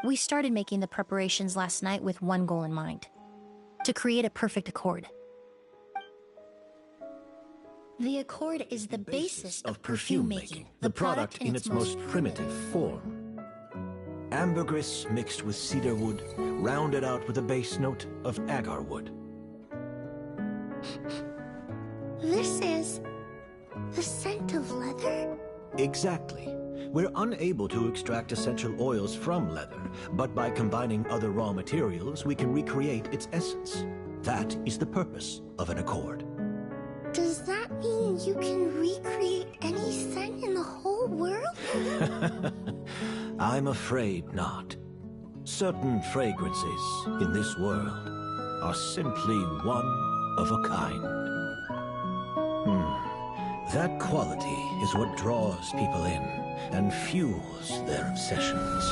We started making the preparations last night with one goal in mind: to create a perfect accord. The accord is the basis of perfume making, the product in its most primitive form. Ambergris mixed with cedarwood, rounded out with a base note of agarwood. This is the scent of leather? Exactly. We're unable to extract essential oils from leather, but by combining other raw materials, we can recreate its essence. That is the purpose of an accord. Does that mean you can recreate any scent in the whole world? I'm afraid not. Certain fragrances in this world are simply one of a kind. That quality is what draws people in and fuels their obsessions.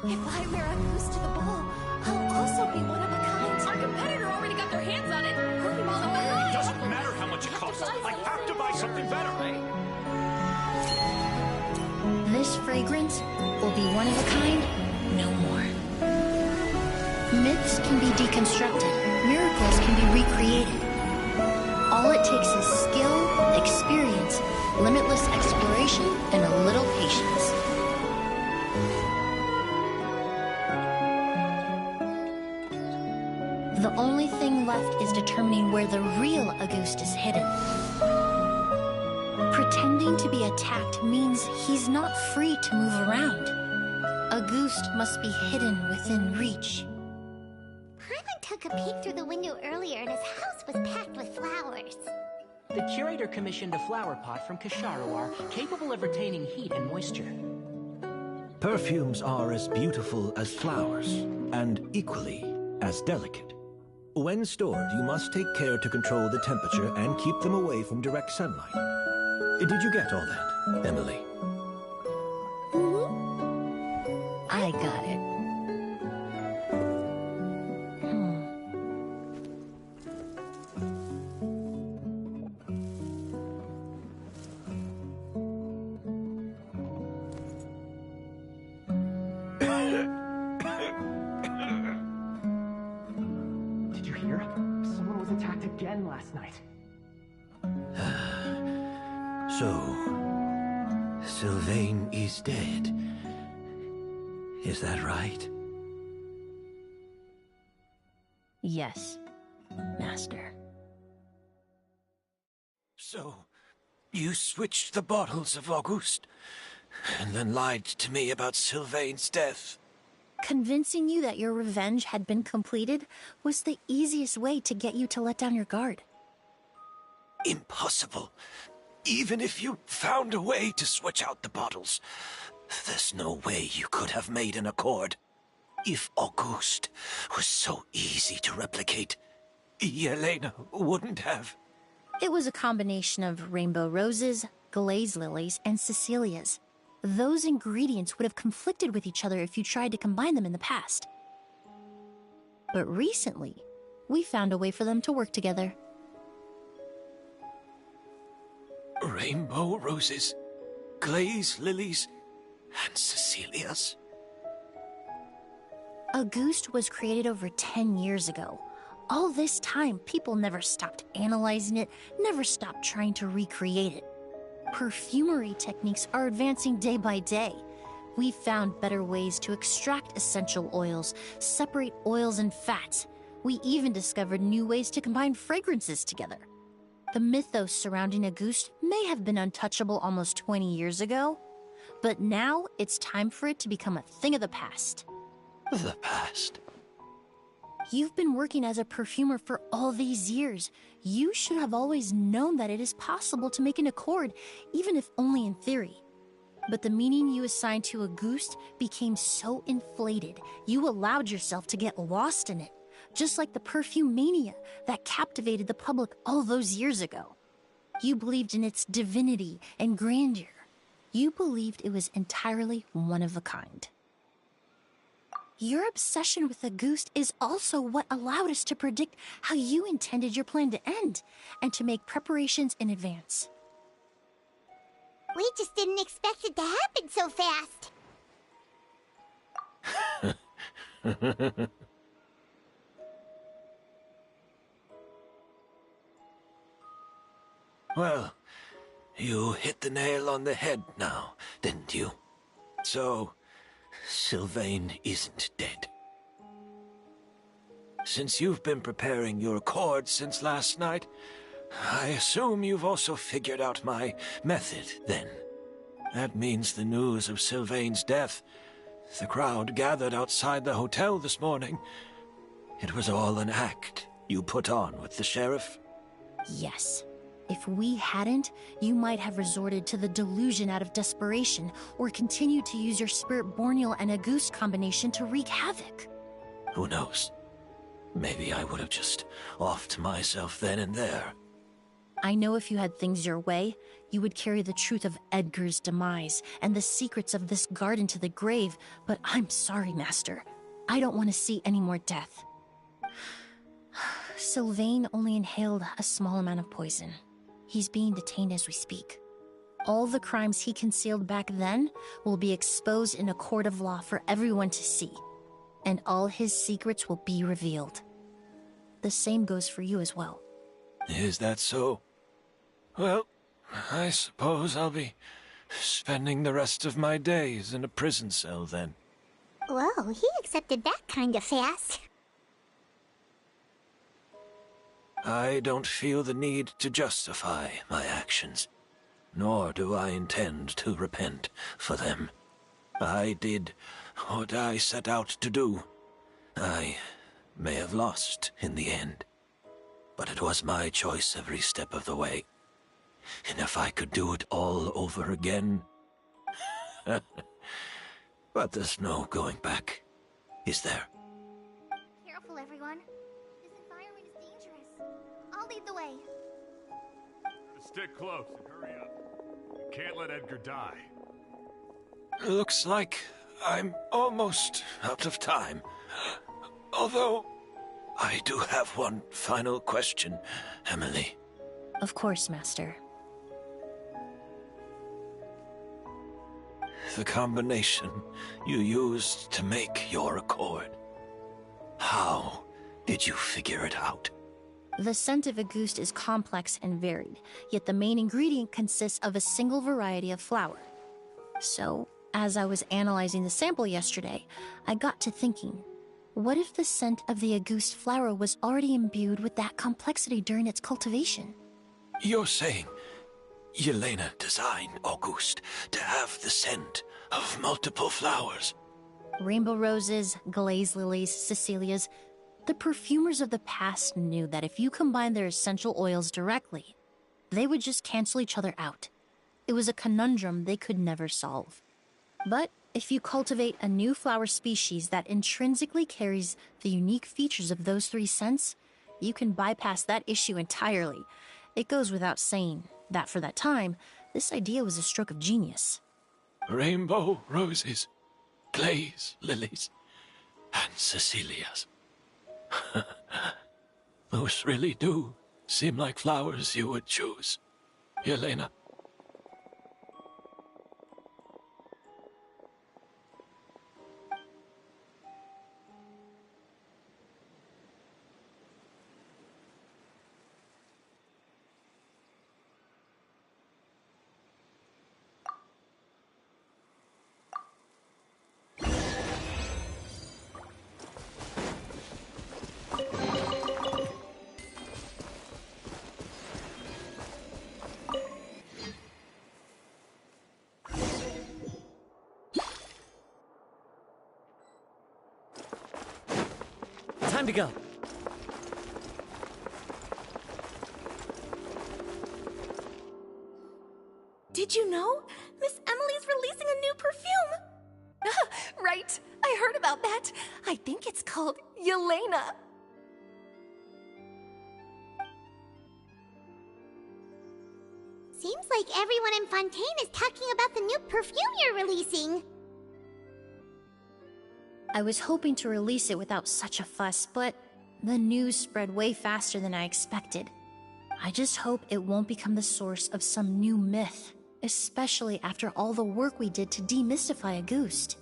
If I wear a goose to the ball, I'll also be one of a kind. Our competitor already got their hands on it. Hurry, Mom. It doesn't matter how much it costs. I have to buy something better. This fragrance will be one of a kind no more. Myths can be deconstructed. Miracles can be recreated. All it takes is skill, experience, limitless exploration, and a little patience. The only thing left is determining where the real Auguste is hidden. Pretending to be attacked means he's not free to move around. Auguste must be hidden within reach. Paimon took a peek through the window earlier and his house was packed with flowers. The curator commissioned a flower pot from Kasharawar, capable of retaining heat and moisture. Perfumes are as beautiful as flowers, and equally as delicate. When stored, you must take care to control the temperature and keep them away from direct sunlight. Did you get all that, Emilie? I got it. Did you hear? Someone was attacked again last night. So, Sylvain is dead. Is that right? Yes, Master. So, you switched the bottles of Auguste, and then lied to me about Sylvain's death. Convincing you that your revenge had been completed was the easiest way to get you to let down your guard. Impossible. Even if you found a way to switch out the bottles, there's no way you could have made an accord. If Auguste was so easy to replicate, Yelena wouldn't have. It was a combination of rainbow roses, glaze lilies, and Cecilias. Those ingredients would have conflicted with each other if you tried to combine them in the past. But recently, we found a way for them to work together. Rainbow roses, glaze lilies, and Cecilias. Auguste was created over 10 years ago. All this time, people never stopped analyzing it, never stopped trying to recreate it. Perfumery techniques are advancing day by day. We've found better ways to extract essential oils, separate oils and fats. We even discovered new ways to combine fragrances together. The mythos surrounding Auguste may have been untouchable almost 20 years ago, but now it's time for it to become a thing of the past. The past? You've been working as a perfumer for all these years. You should have always known that it is possible to make an accord, even if only in theory. But the meaning you assigned to Auguste became so inflated, you allowed yourself to get lost in it, just like the perfume mania that captivated the public all those years ago. You believed in its divinity and grandeur. You believed it was entirely one of a kind. Your obsession with Auguste is also what allowed us to predict how you intended your plan to end, and to make preparations in advance. We just didn't expect it to happen so fast. Well, you hit the nail on the head now, didn't you? So, Sylvain isn't dead. Since you've been preparing your accord since last night, I assume you've also figured out my method, then. That means the news of Sylvain's death. The crowd gathered outside the hotel this morning. It was all an act you put on with the sheriff? Yes. If we hadn't, you might have resorted to the delusion out of desperation, or continued to use your Spirit Borneal and Auguste combination to wreak havoc. Who knows? Maybe I would have just offed myself then and there. I know if you had things your way, you would carry the truth of Edgar's demise and the secrets of this garden to the grave, but I'm sorry, Master. I don't want to see any more death. Sylvain only inhaled a small amount of poison. He's being detained as we speak. All the crimes he concealed back then will be exposed in a court of law for everyone to see, and all his secrets will be revealed. The same goes for you as well. Is that so? Well, I suppose I'll be spending the rest of my days in a prison cell then. Whoa, he accepted that kind of fast. I don't feel the need to justify my actions, nor do I intend to repent for them. I did what I set out to do. I may have lost in the end, but it was my choice every step of the way. And if I could do it all over again... But there's no going back, is there? Careful, everyone. This environment is dangerous. I'll lead the way. Stick close and hurry up. You can't let Edgar die. Looks like I'm almost out of time. Although, I do have one final question, Emilie. Of course, Master. The combination you used to make your accord. How did you figure it out? The scent of Auguste is complex and varied, yet the main ingredient consists of a single variety of flower. So, as I was analyzing the sample yesterday, I got to thinking, what if the scent of the Auguste flower was already imbued with that complexity during its cultivation? You're saying Yelena designed Auguste to have the scent of multiple flowers? Rainbow roses, glaze lilies, Cecilias. The perfumers of the past knew that if you combined their essential oils directly, they would just cancel each other out. It was a conundrum they could never solve. But if you cultivate a new flower species that intrinsically carries the unique features of those three scents, you can bypass that issue entirely. It goes without saying that for that time, this idea was a stroke of genius. Rainbow roses, glaze lilies, and Cecilias. Those really do seem like flowers you would choose, Yelena. Time to go. Did you know? Miss Emily's releasing right. I heard about that. I think it's called Yelena. Seems like everyone in Fontaine is talking about the new perfume you're releasing. I was hoping to release it without such a fuss, but the news spread way faster than I expected. I just hope it won't become the source of some new myth, especially after all the work we did to demystify a Ghost.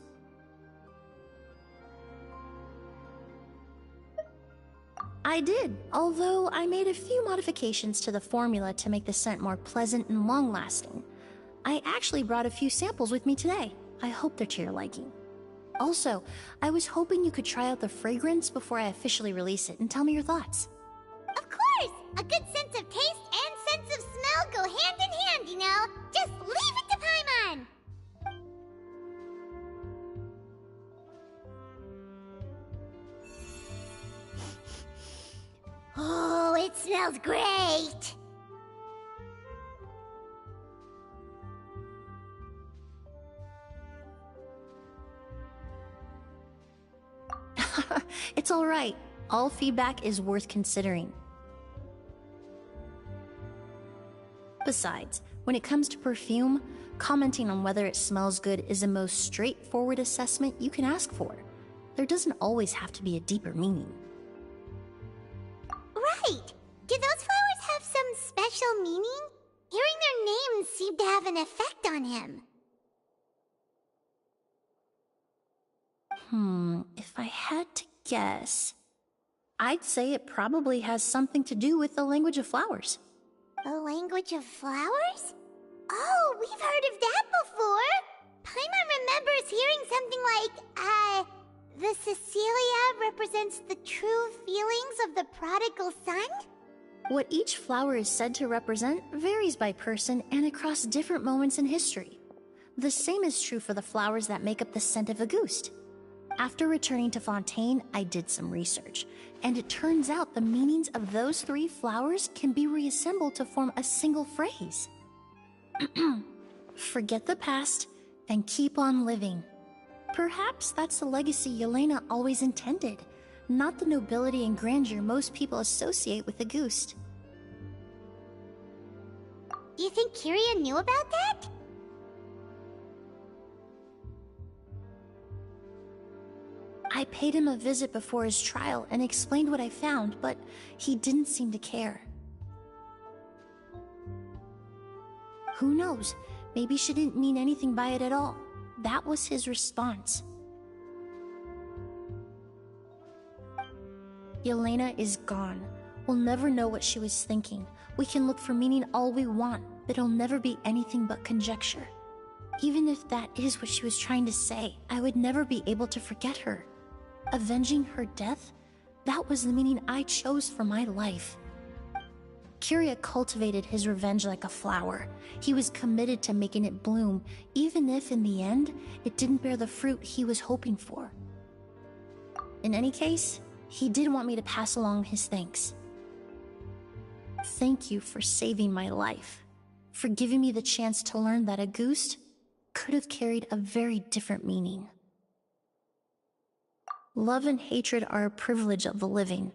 I did, although I made a few modifications to the formula to make the scent more pleasant and long-lasting. I actually brought a few samples with me today. I hope they're to your liking. Also, I was hoping you could try out the fragrance before I officially release it and tell me your thoughts. Of course! A good sense of taste and sense of smell go hand in hand, you know? Just leave it to Paimon! Oh, it smells great! It's alright. All feedback is worth considering. Besides, when it comes to perfume, commenting on whether it smells good is the most straightforward assessment you can ask for. There doesn't always have to be a deeper meaning. Right! Do those flowers have some special meaning? Hearing their names seemed to have an effect on him. If I had to guess, I'd say it probably has something to do with the language of flowers. The language of flowers? Oh, we've heard of that before! Paimon remembers hearing something like, the Cecilia represents the true feelings of the prodigal son? What each flower is said to represent varies by person and across different moments in history. The same is true for the flowers that make up the scent of a Ghost. After returning to Fontaine, I did some research, and it turns out the meanings of those 3 flowers can be reassembled to form a single phrase. Forget the past and keep on living. Perhaps that's the legacy Yelena always intended, not the nobility and grandeur most people associate with a Ghost. Do you think Kiria knew about that? I paid him a visit before his trial and explained what I found, but he didn't seem to care. Who knows? Maybe she didn't mean anything by it at all. That was his response. Yelena is gone. We'll never know what she was thinking. We can look for meaning all we want, but it'll never be anything but conjecture. Even if that is what she was trying to say, I would never be able to forget her. Avenging her death? That was the meaning I chose for my life. Kiria cultivated his revenge like a flower. He was committed to making it bloom, even if in the end, it didn't bear the fruit he was hoping for. In any case, he did want me to pass along his thanks. Thank you for saving my life, for giving me the chance to learn that a Ghost could have carried a very different meaning. Love and hatred are a privilege of the living.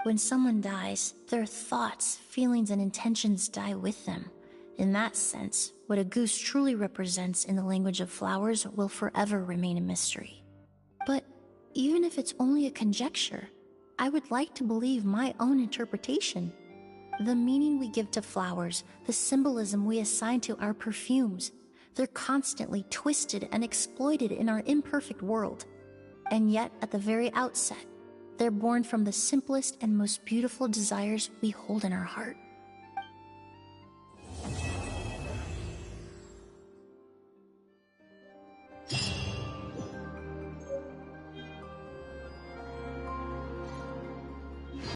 When someone dies, their thoughts, feelings, and intentions die with them. In that sense, what a Ghost truly represents in the language of flowers will forever remain a mystery. But even if it's only a conjecture, I would like to believe my own interpretation. The meaning we give to flowers, the symbolism we assign to our perfumes, they're constantly twisted and exploited in our imperfect world. And yet, at the very outset, they're born from the simplest and most beautiful desires we hold in our heart.